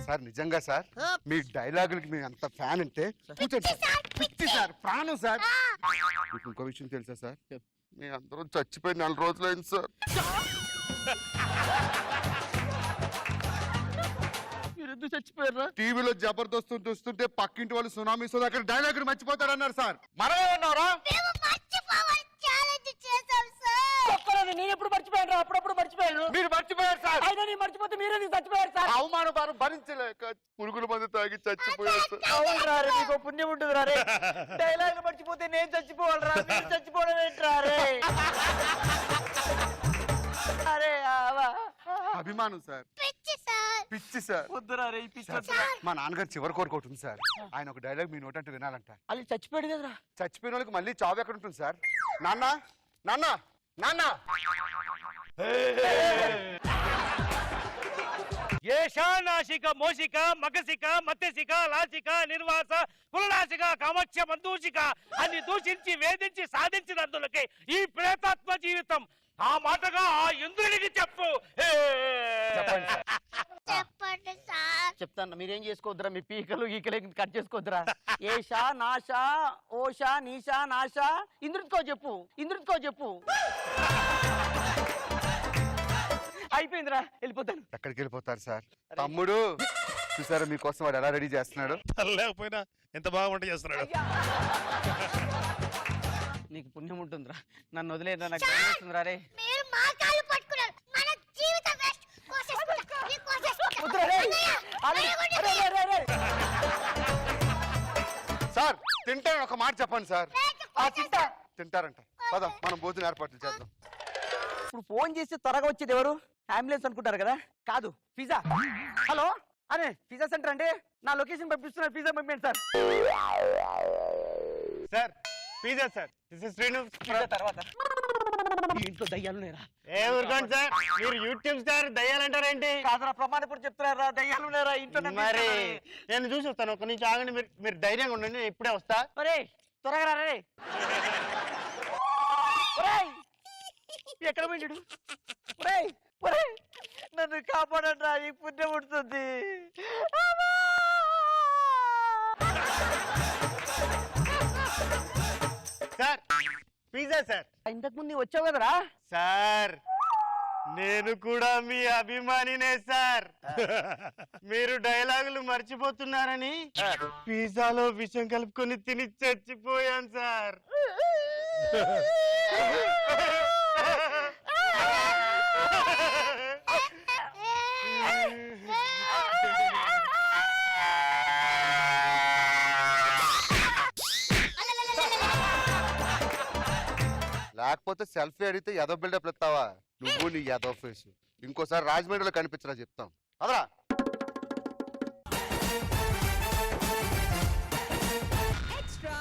sir. నిజంగా సార్ మీ డైలాగులకి మేము అంత ఫ్యాన్ అంటే కూర్చోండి సార్. పిచ్చి సార్, ప్రాణం సార్. మీకు ఇంకో విషయం తెలుసా సార్? మీ అందరూ చచ్చిపోయి 4 రోజులైంది సార్. మీరు ఎందుకు చచ్చిపోయారా? టీవీలో జబర్దస్త్ చూస్తుంటే పక్కింటి వాళ్ళు సునామీ సుధాకర్ డైలాగులు మర్చిపోతారన్నారు సార్. మరేమన్నారా? నేను ఎప్పుడు మర్చిపోయాను? అప్పుడప్పుడు మర్చిపోయాను. మీరు చచ్చిపోయారు సార్. అయినా నీ మర్చిపోతే మీరే నీకు చచ్చిపోయారు సార్. అవమాన భారం భరించలేక పురుగుల మందు తాగి చచ్చిపోయారు సార్. అవునరా రే, నీకు పుణ్యం ఉంటుందిరా రే. డైలాగ్ మర్చిపోతే నేను చచ్చిపోవాలరా, మీరు చచ్చిపోవడం ఏంట్రా రే? అరే ఆవా. అభిమానం సార్. పిచ్చి సార్. వద్దురా రే, ఈ పిచ్చి సార్, వద్దురా. మా నాన్నగారు చివరి కోరిక ఒకటి ఉంది సార్. ఆయన ఒక డైలాగ్ మీ నోటంటూ వినాలంట. అది చచ్చిపోయాడు కదరా. చచ్చిపోయిన వాళ్ళకి మళ్ళీ చావు ఎక్కడ ఉంటుంది సార్? నాన్న నాన్న నాన్న ఏషానాశిక మోషిక మగసిక మత్స్యసిక లాసిక నిర్వాస కులనాశిక కామక్ష్య మందూషిక అని దూషించి వేధించి సాధించినందులకి ఈ ప్రేతాత్మ జీవితం. ఆ మాటగా ఆ ఇంద్రుడికి చెప్పు. చెప్తాను, మీరేం చేసుకోవద్దురా, మీ పీకలు ఈకలు కట్ చేసుకోవద్దురా. ఏషా నాషా ఓషా నీషా నాషా ఇంద్రుడికో చెప్పు, ఇంద్రుడికో చెప్పు. అయిపోయిందిరా, వెళ్ళిపోతాను. ఎక్కడికి వెళ్ళిపోతారు సార్? తమ్ముడు చూసారా మీకోసం వాడు ఎలా రెడీ చేస్తున్నాడు? లేకపోయినా ఎంత బాగా వంట చేస్తున్నాడు. నీకు పుణ్యం ఉంటుందిరా, నన్ను వదిలేదా, నాకు భయం వేస్తుందిరా రే. వద్దురా రే. అరే, అరే, అరే, అరే. సార్ తింటాను, ఒక మాట చెప్పండి సార్. తింటా. తింటారంట. పద మనం భోజనం ఏర్పాట్లు చేద్దాం. ఇప్పుడు ఫోన్ చేసి త్వరగా వచ్చేది ఎవరు? అంబులెన్స్ అనుకుంటారు కదా. కాదు, పిజ్జా. హలో, అరే పిజ్జా సెంటర్ అండి, నా లొకేషన్ పంపిస్తున్నారు, పిజ్జా పంపించండి sir. Sir pizza sir. Srinu pizza తర్వాత ఈ ఇంట్లో దయ్యాలు నేరా? ఏ ఊరుకోండి సార్, మీరు యూట్యూబ్ స్టార్ దయ్యాలంటారేంటి? కాదురా, ప్రమాణపూర్ చెప్తున్నారా, దయ్యాలు నేరా ఇంట్లో? మరి నేను చూసి వస్తాను, ఒక నుంచి ఆగండి. మీరు ధైర్యంగా ఉండండి, నేను ఇప్పుడే వస్తా. ఒరే త్వరగా రా రే. ఒరేయ్, ఎక్కడ పోయిండు? ఒరేయ్, ఒరేయ్, నన్ను కాపాడండి రా, ఈ పుణ్యం ఉంటుంది. Sir pizza sir. ఇంతకు ముందు వచ్చావు కదరా? సార్ నేను కూడా మీ అభిమానినే సార్. మీరు డైలాగులు మర్చిపోతున్నారని పిజ్జాలో విషం కలుపుకొని తిని చచ్చిపోయాను సార్. లేకపోతే సెల్ఫీ అడిగితే ఎదో బిల్డప్ ఎత్తావా నువ్వు, నీ ఎదో ఫేస్. ఇంకోసారి రాజమండ్రిలో కనిపించరా చెప్తాం. అదరా ఎక్స్ట్రా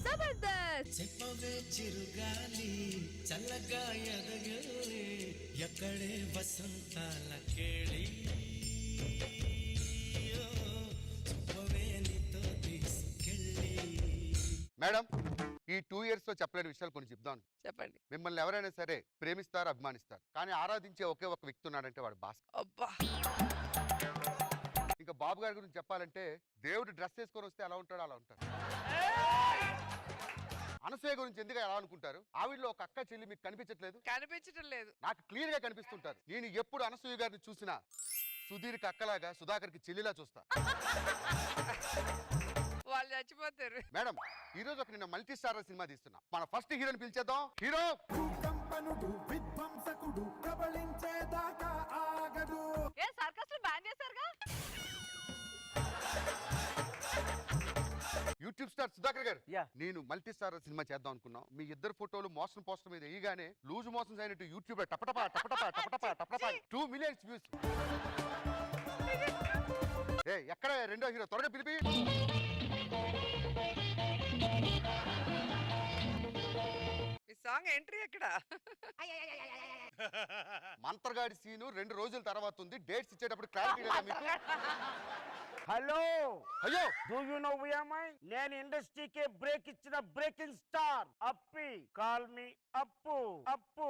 జబర్దస్త్. చిరుగాలి చల్లగా ఎదగలే ఎక్కడే వసంతాల కేళి మేడం, ఈ 2 years లో చెప్పలేని విషయాలు కొన్ని చెప్దాం. చెప్పండి. మిమ్మల్ని ఎవరైనా సరే ప్రేమిస్తారు, అభిమానిస్తారు, కానీ ఆరాధించే ఒకే ఒక వ్యక్తి ఉన్నాడంటే వాడు భాస్కర్. అబ్బా, ఇంకా బాబు గారి గురించి చెప్పాలంటే దేవుడు డ్రెస్ వేసుకొని వస్తే ఎలా ఉంటాడో అలా ఉంటాడు. అనసూయ గురించి ఎందుకు ఎలా అనుకుంటారు? ఆవిడలో ఒక అక్క చెల్లి మీకు కనిపించట్లేదు? కనిపించడం లేదు. నాకు క్లియర్ గా కనిపిస్తుంటారు. నేను ఎప్పుడు అనసూయ గారిని చూసినా సుధీర్కి అక్కలాగా, సుధాకర్కి చెల్లిలా చూస్తా. వాళ్ళు చచ్చిపోతారు. మేడం, ఈ రోజు ఒక నిన్న మల్టీ స్టార్ సినిమా తీస్తున్నా. మన ఫస్ట్ హీరోని పిలిచేద్దాం. హీరో ఏ సర్కస్ బ్యాన్ చేశారుగా? యూట్యూబ్ స్టార్ సుధాకర్ గారు, యా. నేను మల్టీ స్టార్ సినిమా చేద్దాం అనుకున్నాం. మీ ఇద్దరు ఫోటోలు మోషన్ పోస్టర్ మీద వేయగానే లూజ్ మోషన్స్ అయినట్టు యూట్యూబ్ లో టపటపా టపటపా టపటపా టపటపా 2 million వ్యూస్. ఏ ఎక్కడ రెండో హీరో? త్వరగా పిలిపి. ఈ సాంగ్ ఎంట్రీ ఎక్కడ? మంత్రగాడి సీను 2 రోజుల తర్వాత ఉంది. డేట్స్ ఇచ్చేటప్పుడు క్లారిటీ లేదా మీకు? హలో, అయ్యో, do you know who am I? నేను ఇండస్ట్రీకి బ్రేక్ ఇచ్చిన బ్రేకింగ్ స్టార్ అప్పి. కాల్ మీ అప్పు. అప్పు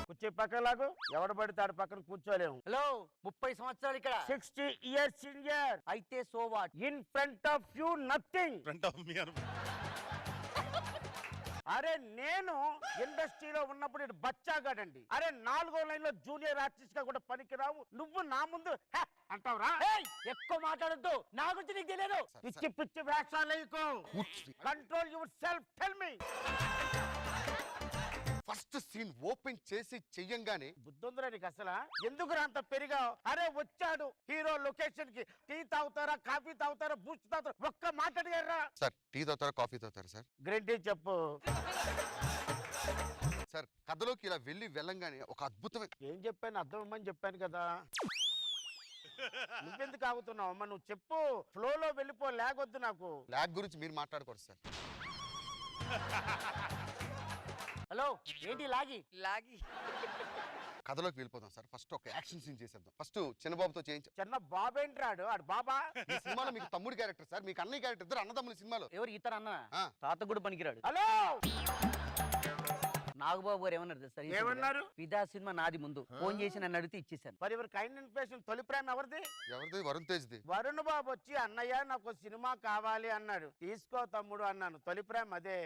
కూర్చో, పక్కన లాగు. ఎవడు పడితే పక్కన కూర్చోలేము. హలో, 30 సంవత్సరాలు ఇక్కడ, 60 years సీనియర్. అయితే so what? In front of you nothing. Front of me అను. అరే నేను ఇండస్ట్రీలో ఉన్నప్పుడు ఇటు బచ్చాగాడండి. అరే 4వ లైన్ లో జూనియర్ ఆర్టిస్ట్ గా కూడా పనికిరావు. నువ్వు నా ముందు అంటావురా? ఎక్కువ మాట్లాడద్దు, నా గురించి నీకు తెలియదు. పిచ్చి పిచ్చి వేషాలు control yourself. Tell me. First first scene open చేసి చెయ్యంగానే బుద్ధుందిరా నీకు అసలు ఎందుకు అంత పెరిగావు? అరే వచ్చాడు హీరో లొకేషన్ కి, టీ తాగుతారా, కాఫీ తాగుతారా, బూస్ట్ తాగుతారా, ఒక్క మాట అడిగారా? సార్ టీ తాగుతారా, కాఫీ తాగుతారా సార్? గ్రీన్ టీ చెప్పు. సార్ కథలోకి ఇలా వెళ్ళంగానే ఒక అద్భుతమైన ఏం చెప్పాను? అర్థం ఇమ్మని చెప్పాను కదా. నువ్వెందుకు ఆగుతున్నావు అమ్మ? నువ్వు చెప్పు, ఫ్లోలో వెళ్ళిపో, లేకొద్దు నాకు. ల్యాగ్ గురించి మీరు మాట్లాడకూడదు సార్. హలో ఏంటి లాగి? లాగి కథలోకి వెళ్ళిపోదాం సార్. ఫస్ట్ ఒక యాక్షన్ సీన్ చేసేద్దాం. ఫస్ట్ చిన్నబాబుతో చేయించాం. చిన్న బాబు ఏంట్రాడు? ఆడు బాబా? ఈ సినిమాలో మీకు తమ్ముడు క్యారెక్టర్ సార్, మీకు అన్నయ్య క్యారెక్టర్, ఇద్దరు అన్నదమ్ముల సినిమాలో. ఎవరు ఇతర అన్న? ఆ. తాత కూడా పనికిరాడు. హలో నాగబాబు గారు ఏమన్నారు తెలుసా? ఏమన్నారు? ఫిదా సినిమా నాది ముందు ఫోన్ చేసి నన్ను అడిగితే ఇచ్చేసాను. మరి ఎవరు కైండ్ ఇన్ఫర్మేషన్? తొలి ప్రేమ ఎవరిది? ఎవరిది? వరుణ్ తేజ్ది. వరుణ్ బాబు వచ్చి అన్నయ్య నాకు ఒక సినిమా కావాలి అన్నాడు. తీసుకో తమ్ముడు అన్నాను. తొలి ప్రేమ అదే.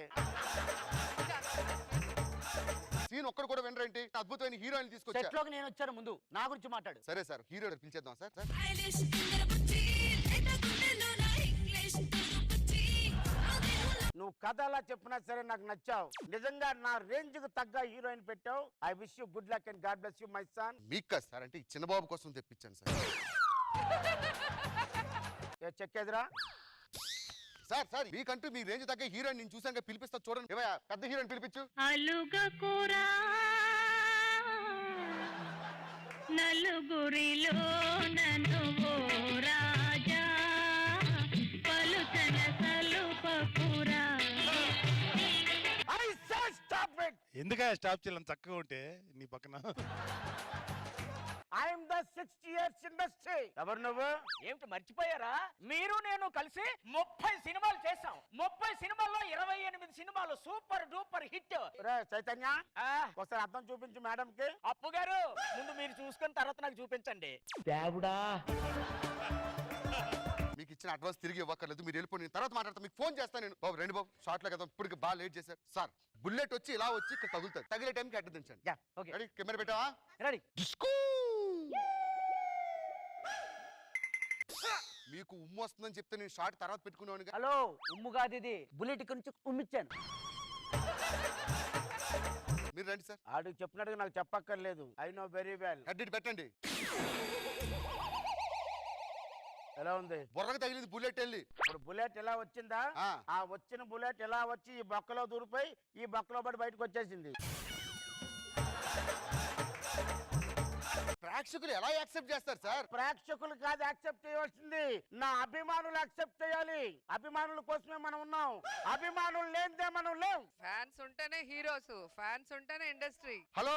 సీన్ ఒక్కడు కూడా వినరేంటి? అద్భుతమైన హీరోయిన్ తీసుకొచ్చా. సెట్ లోకి నేను వచ్చాను, ముందు నా గురించి మాట్లాడు. సరే సార్, హీరో పిలిచేద్దాం సార్. సార్ నువ్వు కథ అలా చెప్పినా సరే నాకు నచ్చావు. నిజంగా నా రేంజ్ కు తగ్గ హీరోయిన్ పెట్టావు. I wish you good luck and God bless you my son. మీకు కాదు సార్, అంటే ఈ చిన్నబాబు కోసం తెప్పించాను సార్. చెక్కేదిరా సార్ సార్ మీకంటూ మీ రేంజ్ తగ్గ హీరోయిన్ నేను చూసాక పిలిపిస్తా చూడండి. ఏమయ్యా, పెద్ద హీరోయిన్ పిలిపించు. అలుగకురా నలుగురిలో నన్ను ఓ రాజా పలుచన సలుపకురా. I say stop it. ఎందుక స్టాప్ చేయాలని చక్కగా ఉంటే నీ పక్కన. I'm the 60 years industry. ఎవరు నువ్వు? ఏమిటి మర్చిపోయారా? మీరు నేను కలిసి 30 సినిమాలు చేశాం. 30 సినిమాల్లో 28 సినిమాలు సూపర్ డూపర్ హిట్. రే చైతన్య, ఒకసారి అర్థం చూపించు మేడం కి. అప్పు గారు ముందు మీరు చూసుకున్న తర్వాత నాకు చూపించండి. మీకు ఇచ్చిన అడ్వాన్స్ తిరిగి ఇవ్వక్కర్లేదు, మీరు వెళ్ళిపోయి నేను తర్వాత మాట్లాడతాను. మీకు ఫోన్ చేస్తాను నేను. బాబు రండి బాబు, షార్ట్ లో కదా ఇప్పుడు బాగా లేట్ చేశారు సార్. బుల్లెట్ వచ్చి ఇలా వచ్చి ఇక్కడ తగులుతుంది. తగిలే టైంకి అడ్డు దించండి. Yeah okay ready? కెమెరా పెట్టావా? రెడీ. మీకు ఉమ్ము వస్తుందని చెప్తే నేను షార్ట్ తర్వాత పెట్టుకునేవాడిగా. హలో ఉమ్ము కాదు ఇది, బుల్లెట్ ఇక్కడ నుంచి ఉమ్మిచ్చాను. మీరు రండి సార్. ఆడు చెప్పినట్టుగా నాకు చెప్పక్కర్లేదు. I know very well. Head ఇటు పెట్టండి. ఎలా ఉంది? బుర్రకు తగిలింది బుల్లెట్ వెళ్ళి. ఇప్పుడు బుల్లెట్ ఎలా వచ్చిందా? ఆ. ఆ వచ్చిన బుల్లెట్ ఎలా వచ్చి ఈ బొక్కలో దూరిపోయి ఈ బొక్కలో పడి బయటకు వచ్చేసింది. ప్రేక్షకులు ఎలా యాక్సెప్ట్ చేస్తారు సార్? ప్రేక్షకులు కాదు యాక్సెప్ట్ చేయవలసింది, నా అభిమానులు యాక్సెప్ట్ చేయాలి. అభిమానుల కోసమే మనం ఉన్నాం. అభిమానులు లేనిదే మనం లేం. ఫ్యాన్స్ ఉంటేనే హీరోస్, ఫ్యాన్స్ ఉంటేనే industry. Hello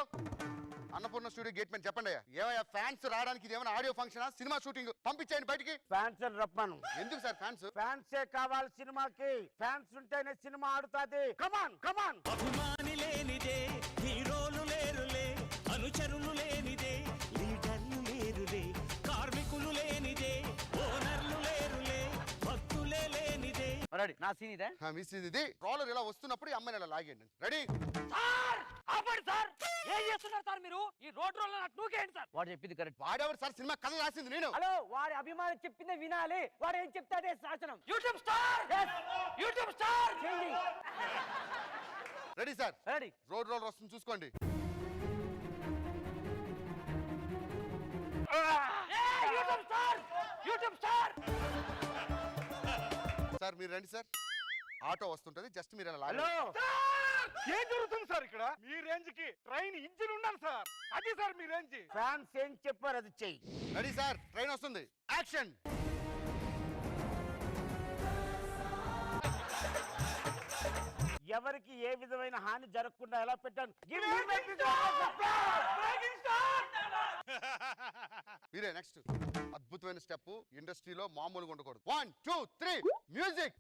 Annapurna studio gate man చెప్పండి. ఏమయ్యా ఫ్యాన్స్ రావడానికి ఇది ఏమైనా ఆడియో ఫంక్షనా, సినిమా షూటింగ్? పంపించండి బయటికి. ఫ్యాన్స్ అని రప్పను. ఎందుకు సార్ ఫ్యాన్స్? ఫ్యాన్సే కావాలి సినిమాకి. ఫ్యాన్స్ ఉంటేనే సినిమా ఆడుతాది. కమాన్ కమాన్. అభిమాని లేనిదే హీరోలు లేరులే, అనుచరులు లేనిదే లీడర్లు లేరులే, కార్మికులు లేనిదే ఓనర్లు లేరులే, భక్తులే లేనిదే. రెడీ. నా సీన్ ఇదే. మిస్ ఇది రోలర్ ఇలా వస్తున్నప్పుడు ఈ అమ్మాయిని ఇలా లాగేయండి. రెడీ? ఆపండి సార్. ఏం చేస్తున్నారు సార్ మీరు? ఈ రోడ్ రోల్ నూకేయండి సార్. వాడు చెప్పింది కరెక్ట్. వాడెవరు సార్? సినిమా కథ రాసింది నేను. హలో వాడి అభిమాని చెప్పిందే వినాలి. వాడు ఏం చెప్తే అదే శాసనం. YouTube star, YouTube star. Ready sir? Ready. Road roller వస్తుంది చూసుకోండి. YouTube star, YouTube star. Sir మీరు రండి సార్. ఆటో వస్తుంటది, జస్ట్ మీరు ఇలా హలో లాగండి. ఏం జరుగుతుంది సార్ ఇక్కడ? మీ రేంజ్ కి ట్రైన్ ఇంజిన్ ఉండాలి సార్. అది సార్ మీ రేంజ్. ఫ్యాన్స్ ఏం చెప్పారు అది చెయ్యి. Ready sir? ట్రైన్ వస్తుంది. యాక్షన్. ఎవరికి ఏ విధమైన హాని జరగకుండా ఎలా పెట్టాను. మీరే నెక్స్ట్. అద్భుతమైన స్టెప్, ఇండస్ట్రీలో మామూలుగా ఉండకూడదు. 1 2 3 మ్యూజిక్.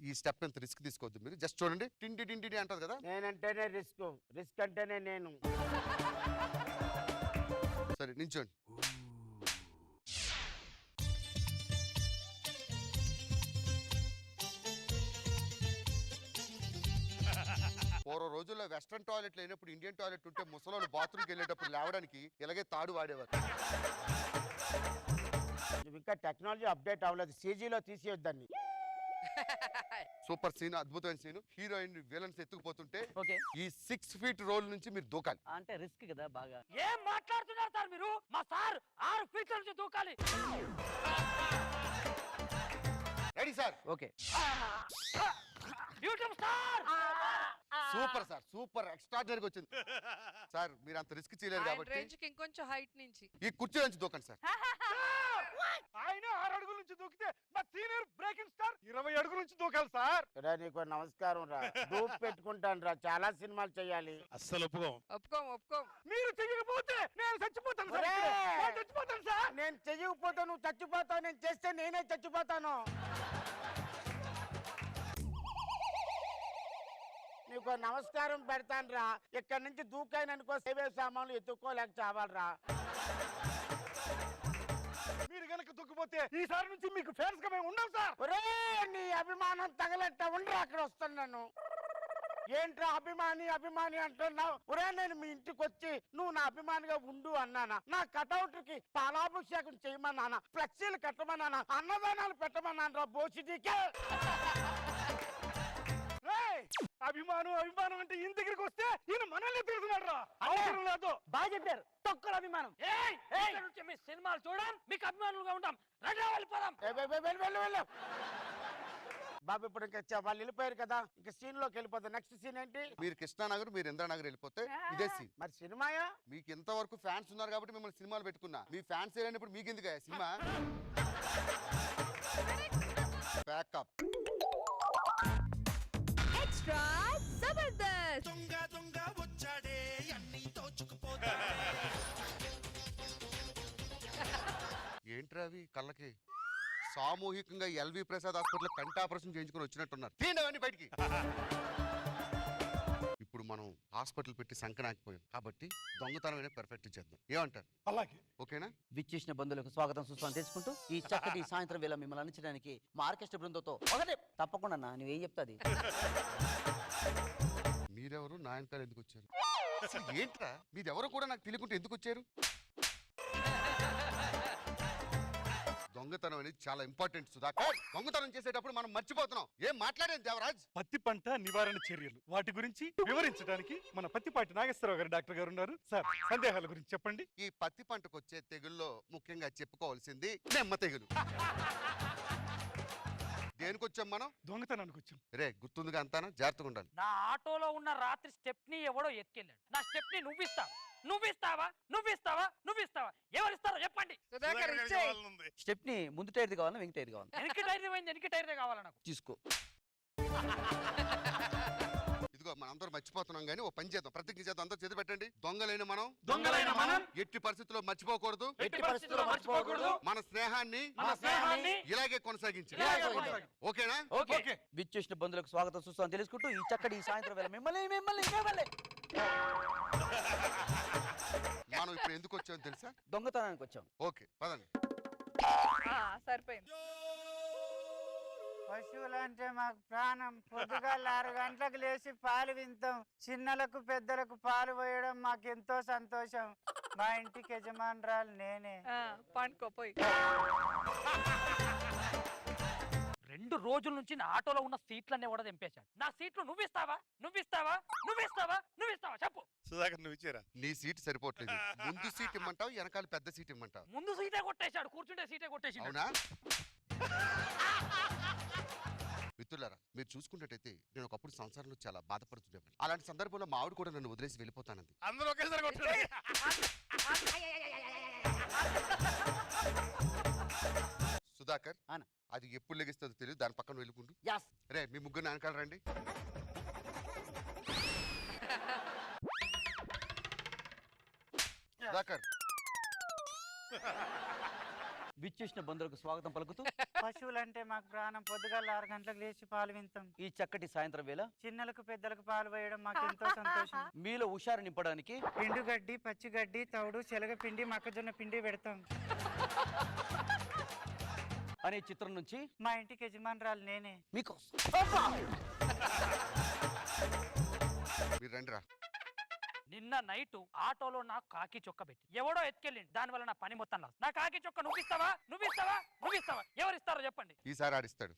ఈ స్టెప్ ఎంత రిస్క్ తీసుకోవద్దు మీరు. జస్ట్ చూడండి. టింటి టింటి అంటారు కదా. నేనంటేనే రిస్క్, రిస్క్ అంటేనే నేను. సరే నించోండి. పూర్వ రోజుల్లో వెస్ట్రన్ టాయిలెట్ లేనప్పుడు ఇండియన్ టాయిలెట్ ఉంటే ముసలోళ్ళు బాత్రూమ్కి వెళ్ళేటప్పుడు లేవడానికి ఇలాగే తాడు వాడేవారు. నువ్వు ఇంకా టెక్నాలజీ అప్డేట్ అవ్వలేదు, CGలో తీసేయొద్దాన్ని. సూపర్ సీన్, అద్భుతమైన సీన్. హీరోయిన్ విలన్స్ ఎత్తుకుపోతుంటే ఓకే, ఈ 6 ఫీట్ రోల్ నుంచి మీరు దూకాలి. అంటే రిస్క్ కదా బాగా. ఏం మాట్లాడుతున్నారు సార్ మీరు? మా సార్ 6 ఫీట్ల నుంచి దూకాలి. Ready sir? Okay, YouTube star. Super sir, super, ఎక్స్ట్రాడినరీగా వచ్చింది సార్. మీరు అంత రిస్క్ చేయలేరు ఆయన కాబట్టి రేంజ్ కి ఇంకొంచెం హైట్ నుంచి. ఈ కుర్చీ నుంచి దూకండి సార్. ఆయన 6 అడుగుల నుంచి దూకితే మా సీనియర్ బ్రేకింగ్ స్టార్ 20 అడుగుల నుంచి దూకాలి సార్. రా నీకు నమస్కారం రా, డూప్ పెట్టుకుంటాను రా, చాలా సినిమాలు చేయాలి. అస్సలు ఒప్పుకోం. ఒప్పుకోం. మీరు చెయ్యకపోతే నేను చచ్చిపోతాను సార్. ఒరేయ్! ఇక్కడే. నేను చచ్చిపోతాను సార్. నేను చెయ్యకపోతే నువ్వు చచ్చిపోతావు, నేను చేస్తే నేనే చచ్చిపోతాను. నీకు నమస్కారం పెడతాను రా. ఇక్కడి నుంచి దూకాయననుకో సేవే సామాన్లు ఎత్తుక్కోలేక చావాలరా. మీరు గనక దూకపోతే ఈసారి నుంచి మీకు ఫ్యాన్స్ గా మేము ఉండం సార్. ఒరే నీ అభిమానం తగలట్ట ఉండరా, అక్కడ వస్తున్నాను. ఏంట్రా అభిమాని అంటున్నావు? ఒరే నేను మీ ఇంటికి వచ్చి నువ్వు నా అభిమానిగా ఉండు అన్నానా? నా కటౌట్ కి పాలాభిషేకం చేయమన్నానా? ఫ్లెక్సీలు కట్టమన్నానా? అన్నదానాలు పెట్టమన్నాను రా బోసిటీకే. అభిమానం అంటే ఈయన దగ్గరికి వస్తే ఈయన మనల్ని తెలుసున్నాడు రా. అవసరం లేదు. బాగా చెప్పారు. తొక్కల అభిమానం. మీ సినిమాలు చూడం, మీకు అభిమానులుగా ఉంటాం. రండి వెళ్ళిపోదాం. వెళ్ళు. బాబు ఇప్పుడు ఇంకా వాళ్ళు వెళ్ళిపోయారు కదా, ఇంకా సీన్ లోకి వెళ్ళిపోతాం. నెక్స్ట్ సీన్ ఏంటి? మీరు కృష్ణానగర్, మీరు ఇంద్రానగర్ వెళ్ళిపోతే ఇదే సీన్. మరి సినిమాయా? మీకు ఇంతవరకు ఫ్యాన్స్ ఉన్నారు కాబట్టి మిమ్మల్ని సినిమాలు పెట్టుకున్నా. మీ ఫ్యాన్స్ లేనప్పుడు మీకు ఎందుకు సినిమా? ప్యాకప్. Extra Zabardast. ఏంట్రా అవి కళ్ళకి? సామూహికంగా ఎల్వి ప్రసాద్ హాస్పిటల్ కంటి ఆపరేషన్ చేయించుకుని వచ్చినట్టున్నారు. తీయండి బయటికి. ఇప్పుడు మనం హాస్పిటల్ పెట్టి సంకనాకపోయాం కాబట్టి దొంగతనం పర్ఫెక్ట్ చేద్దాం. ఏమంటారు? అలాగే. ఓకేనా? విచ్చేసిన బంధువులకు స్వాగతం సుస్వాగతం తెలుసుకుంటూ ఈ చక్కటి సాయంత్రం వేళ మిమ్మల్ని అందించడానికి మా ఆర్కెస్ట్రా బృందంతో ఒకటే తప్పకుండా అన్న నువ్వేం చెప్తాది. మీరెవరు నా వెనకాల ఎందుకు వచ్చారు? అసలు ఏంట్రా మీరెవరో కూడా నాకు తెలియకుంటే ఎందుకు వచ్చారు? దొంగతనం అనేది చాలా ఇంపార్టెంట్ సుధాకర్. దొంగతనం చేసేటప్పుడు మనం మర్చిపోతున్నాం. ఏం మాట్లాడేది దేవరాజ్? పత్తి పంట నివారణ చర్యలు వాటి గురించి వివరించడానికి మన పత్తిపాటి నాగేశ్వరరావు గారు డాక్టర్ గారు ఉన్నారు. సార్ సందేహాల గురించి చెప్పండి. ఈ పత్తి పంటకు వచ్చే తెగుల్లో ముఖ్యంగా చెప్పుకోవాల్సింది నెమ్మ తెగులు. దేనికి వచ్చాం మనం? దొంగతనానికి వచ్చాం. రే గుర్తుందిగా అంతానా? జాగ్రత్తగా ఉండాలి. నా ఆటోలో ఉన్న రాత్రి స్టెప్ని ఎవడో ఎత్తుకెళ్ళాడు. నా స్టెప్ని నువ్విస్తావా? ఎవరిస్తారో చెప్పండి. సుధాకర్ ఇచ్చేయ్. స్టెప్ని ముందు టైర్ది కావాలా వెంక టైర్ కావాలా? వెనక్కి టైర్ కావాలా నాకు? తీసుకో. ఇదిగో మనం అందరూ మర్చిపోతున్నాం కానీ ఓ పని చేద్దాం, ప్రతిజ్ఞ చేద్దాం. అందరూ చేతి పెట్టండి. దొంగలైన మనం ఎట్టి పరిస్థితుల్లో మర్చిపోకూడదు. మన స్నేహాన్ని ఇలాగే కొనసాగించాలి. ఓకేనా? ఓకే. విచ్చేసిన బంధువులకు స్వాగతం సుస్వాగతం తెలుసుకుంటూ ఈ చక్కటి ఈ సాయంత్రం వేళ మిమ్మల్ని మనం ఇప్పుడు ఎందుకు వచ్చామో తెలుసా? దొంగతనానికి వచ్చాం. ఓకే పదండి. సరిపోయింది. పశువులంటే మాకు ప్రాణం. పొద్దుగాల 6 గంటలకు లేచి పాలు వింటాం. చిన్నలకు పెద్దలకు పాలు పోయడం మాకెంతో సంతోషం. మా ఇంటికి యజమానురాలు నేనే. పండుకోపోయి 2 రోజుల నుంచి నా ఆటోలో ఉన్న సీట్లన్నీ కూడా తెంపేశాడు. నా సీట్లు నువ్విస్తావా చెప్పు. సుధాకర్ నువ్వు ఇచ్చారా? నీ సీట్ సరిపోవట్లేదు. ముందు సీట్ ఇమ్మంటావు, వెనకాల పెద్ద సీట్ ఇమ్మంటావు? ముందు సీటే కొట్టేశాడు, కూర్చుంటే సీటే కొట్టేశాడు. అవునా? మిత్రులారా, మీరు చూసుకున్నట్టయితే నేను ఒకప్పుడు సంసారంలో చాలా బాధపడుతుండేవాడిని. అలాంటి సందర్భంలో మా ఆవిడ కూడా నన్ను వదిలేసి వెళ్ళిపోతానంది. అందరూ ఒకేసారి కొట్టాడు. సుధాకర్ అన్న. అది ఎప్పుడు లెగిస్తుందో తెలియదు, దాని పక్కన వెళ్ళుకుంటూ. రే మీ ముగ్గురు వెనకాల రండి. సుధాకర్ విచ్చేసిన బంధువులకు స్వాగతం పలుకుతూ పశువులంటే మాకు ప్రాణం. పొద్దుగాల 6 గంటలకు లేచి పాలు వింటాం. ఈ చక్కటి సాయంత్రం వేళ చిన్నలకు పెద్దలకు పాలు పోయడం మాకెంతో సంతోషం. మీలో హుషారు నింపడానికి ఎండుగడ్డి, పచ్చిగడ్డి, తౌడు, శనగపిండి, మొక్కజొన్న పిండి పెడతాం. అనే చిత్రం నుంచి మా ఇంటికి యజమానురాలు నేనే. మీకు మీరు రండిరా. నిన్న నైట్ ఆటోలో నాకు కాకి చొక్క పెట్టి ఎవడో ఎత్తుకెళ్ళింది. దానివల్ల నా పని మొత్తం లాస్. నా కాకి చొక్క నువ్విస్తావా? ఎవరిస్తారో చెప్పండి. ఈసారి ఆడిస్తాడు.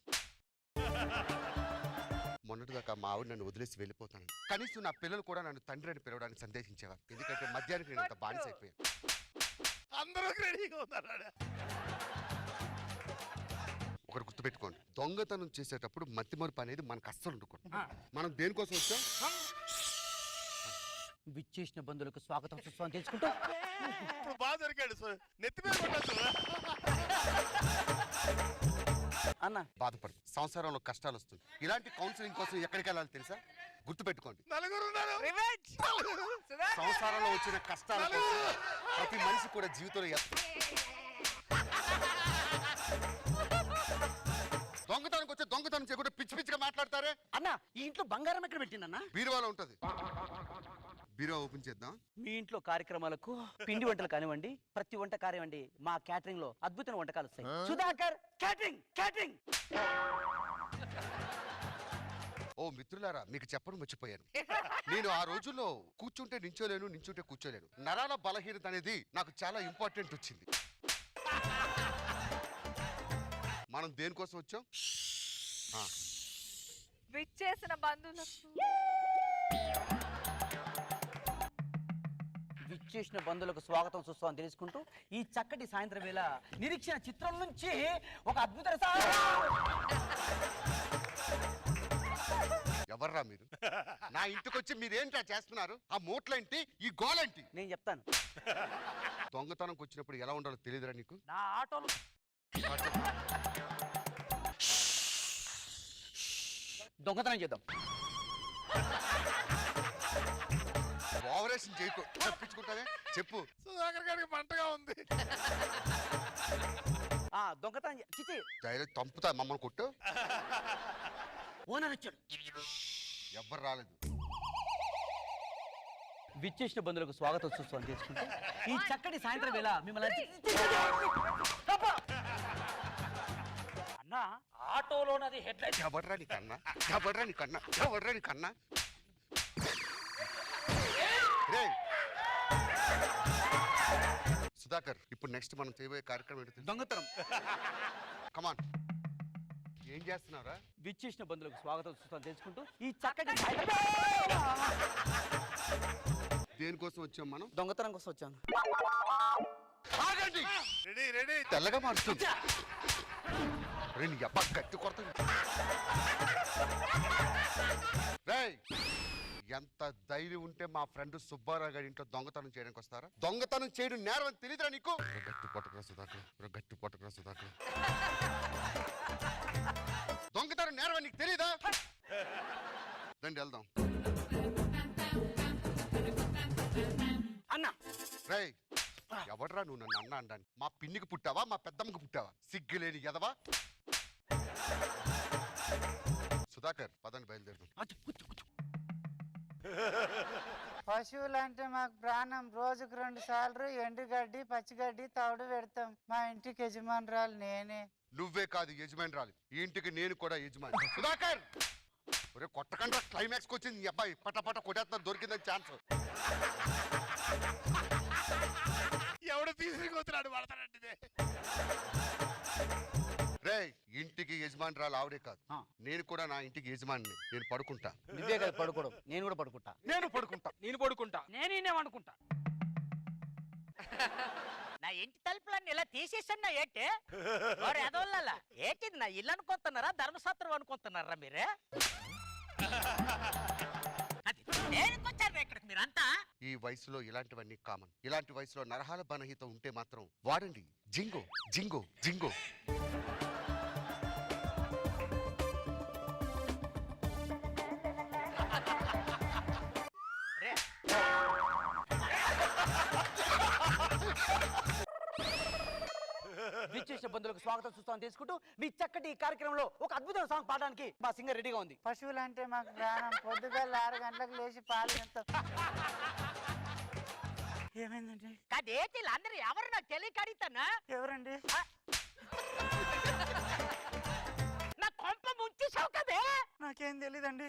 మొన్నటిదాకా మా ఆవిడ నన్ను వదిలేసి వెళ్ళిపోతాను. కనీసం నా పిల్లలు కూడా నన్ను తండ్రి అని పిలవడానికి సందేశించేవారు. ఎందుకంటే మధ్యాహ్నం నేను అంత బానిస అయిపోయాను. అందరూ రెడీగా ఉన్నారు. ఒకటి గుర్తుపెట్టుకోండి, దొంగతనం చేసేటప్పుడు మతిమరుపు అనేది మనకు అస్సలు ఉండకూడదు. మనం దేనికోసం వచ్చాం? విచ్చేసిన బంధువులకు స్వాగతం సుస్వాగతం తెలుసుకుంటూ ఇప్పుడు బాగా దొరికాడు సార్. నెత్తి మీద కొట్టొచ్చు. అన్న బాధపడదు, సంసారంలో కష్టాలు వస్తుంది. ఇలాంటి కౌన్సిలింగ్ కోసం ఎక్కడికి వెళ్ళాలి తెలుసా? గుర్తుపెట్టుకోండి, నలుగురు ఉన్నారు. సంసారంలో వచ్చిన కష్టాల కోసం ప్రతి మనిషి కూడా జీవితంలో దొంగతనానికి వచ్చి దొంగతనం చేయకుండా పిచ్చి పిచ్చిగా మాట్లాడతారే. అన్న ఈ ఇంట్లో బంగారం ఎక్కడ పెట్టిందన్న? బీరువాలో ఉంటది. బీరువా ఓపెన్ చేద్దాం. మీ ఇంట్లో కార్యక్రమాలకు పిండి వంటలు కానివ్వండి, ప్రతి వంట కానివ్వండి, మా క్యాటరింగ్ లో అద్భుతమైన వంటకాలు వస్తాయి. సుధాకర్ క్యాటరింగ్. ఓ మిత్రులారా, మీకు చెప్పడం మర్చిపోయాను. నేను ఆ రోజుల్లో కూర్చుంటే నించోలేను, నించుంటే కూర్చోలేను. నరాల బలహీనత అనేది నాకు చాలా ఇంపార్టెంట్ వచ్చింది. మనం దేనికోసం వచ్చాం? విచ్చేసిన బంధువులకు విచ్చేసిన బంధువులకు స్వాగతం సుస్వాగతం తెలుసుకుంటూ ఈ చక్కటి సాయంత్రం వేళ నిరీక్షణ చిత్రం నుంచి ఒక అద్భుత ఎవర్రా మీరు? నా ఇంటికి వచ్చి మీరేంటా చేస్తున్నారు? ఆ మూట్లేంటి, ఈ గోలేంటి? నేను చెప్తాను. దొంగతనంకి వచ్చినప్పుడు ఎలా ఉండాలో తెలియదురా నీకు? నా ఆటోలో దొంగతనం చేద్దాం. ఓవరేషన్ చేయకు, తప్పించుకుంటానే. చెప్పు. సుధాకర్ గారికి మంటగా ఉంది. దొంగతనం చిచి డైరెక్ట్ చంపుతా మమ్మల్ని కొట్టు. ఓనర్ వచ్చాడు. ఎవ్వరు రాలేదు. విచ్చేసిన బంధువులకు స్వాగతం సుస్వాగతం చేసుకుంటూ ఈ చక్కటి సాయంత్రం వేళ మిమ్మల్ని అన్నా ఆటోలోనది హెడ్ లైట్. ఎవడ్రా నీకన్నా? సుధాకర్, ఇప్పుడు నెక్స్ట్ మనం చేయబోయే కార్యక్రమం ఏంటో తెలుసా? దొంగతనం. కమాన్. ఏం చేస్తున్నారా? విచ్చేసిన బంధువులకు స్వాగతం సుస్వాగతం తెలుసుకుంటూ ఈ చక్కటి దేనికోసం వచ్చాం మనం? దొంగతనం కోసం వచ్చాను. రెడీ. తెల్లగా మారుతుంది. గట్టి కొడుతుంది. ఎంత ధైర్యం ఉంటే మా ఫ్రెండ్ సుబ్బారావు గారి ఇంట్లో దొంగతనం చేయడానికి వస్తారా? దొంగతనం చేయడం నేరం అని తెలియదురా నీకు? గట్టి పొట్టకురా సుధాకర్. దొంగతనం నేరం అని నీకు తెలీదా? రండి వెళ్దాం. అన్న రేయ్, ఎవడ్రా నువ్వు నన్ను అన్న అండాన్ని? మా పిన్నికి పుట్టావా, మా పెద్దమ్మకి పుట్టావా? సిగ్గులేని ఎదవా. సుధాకర్, పదండి బయలుదేరుదాం. పశువులు అంటే మాకు ప్రాణం. రోజుకు 2 సార్లు ఎండుగడ్డి పచ్చిగడ్డి తౌడు పెడతాం. మా ఇంటికి యజమానురాలు నేనే. నువ్వే కాదు యజమాని, ఈ ఇంటికి నేను కూడా యజమాని. సుధాకర్, ఒరే కొట్టకుండా క్లైమాక్స్ కి వచ్చింది. నీ అబ్బాయి పట కొట్టేస్తున్నారు, దొరికిందని ఛాన్స్. ఎవడు తీసుకుపోతున్నాడు పడతానంటే. రే, ఇంటికి యజమానురాలు ఆవిడే కాదు, నేను కూడా నా ఇంటికి యజమాని. నేను పడుకుంటా. నువ్వే కదా పడుకోవడం, నేను కూడా పడుకుంటా. నేను పడుకుంటా. నా ఇంటి తలుపులన్నీ ఇలా తీసేసన్నా ఏంటి? ఏంటిది నా ఇల్లు అనుకుంటున్నారా, ధర్మశాస్త్రం అనుకుంటున్నారా మీరే? మీరంతా ఈ వయసులో ఇలాంటివన్నీ కామన్. ఇలాంటి వయసులో నరహాల బలహీనత ఉంటే మాత్రం వాడండి జింగో. విచ్చేసిన బంధువులకు స్వాగతం సుస్వాగతం తీసుకుంటూ మీ చక్కటి కార్యక్రమంలో ఒక అద్భుతమైన సాంగ్ పాడడానికి మా సింగర్ రెడీగా ఉంది. పశువులు అంటే మాకు ప్రాణం. పొద్దుగాల 6 గంటలకు లేచి పాలు తింటాం. ఏమైందండి? అదేంటి అందరూ ఎవరు నాకు తెలియక అడుగుతానా? ఎవరండి? నా కొంప ముంచేసావు కదే. నాకేం తెలీదండి.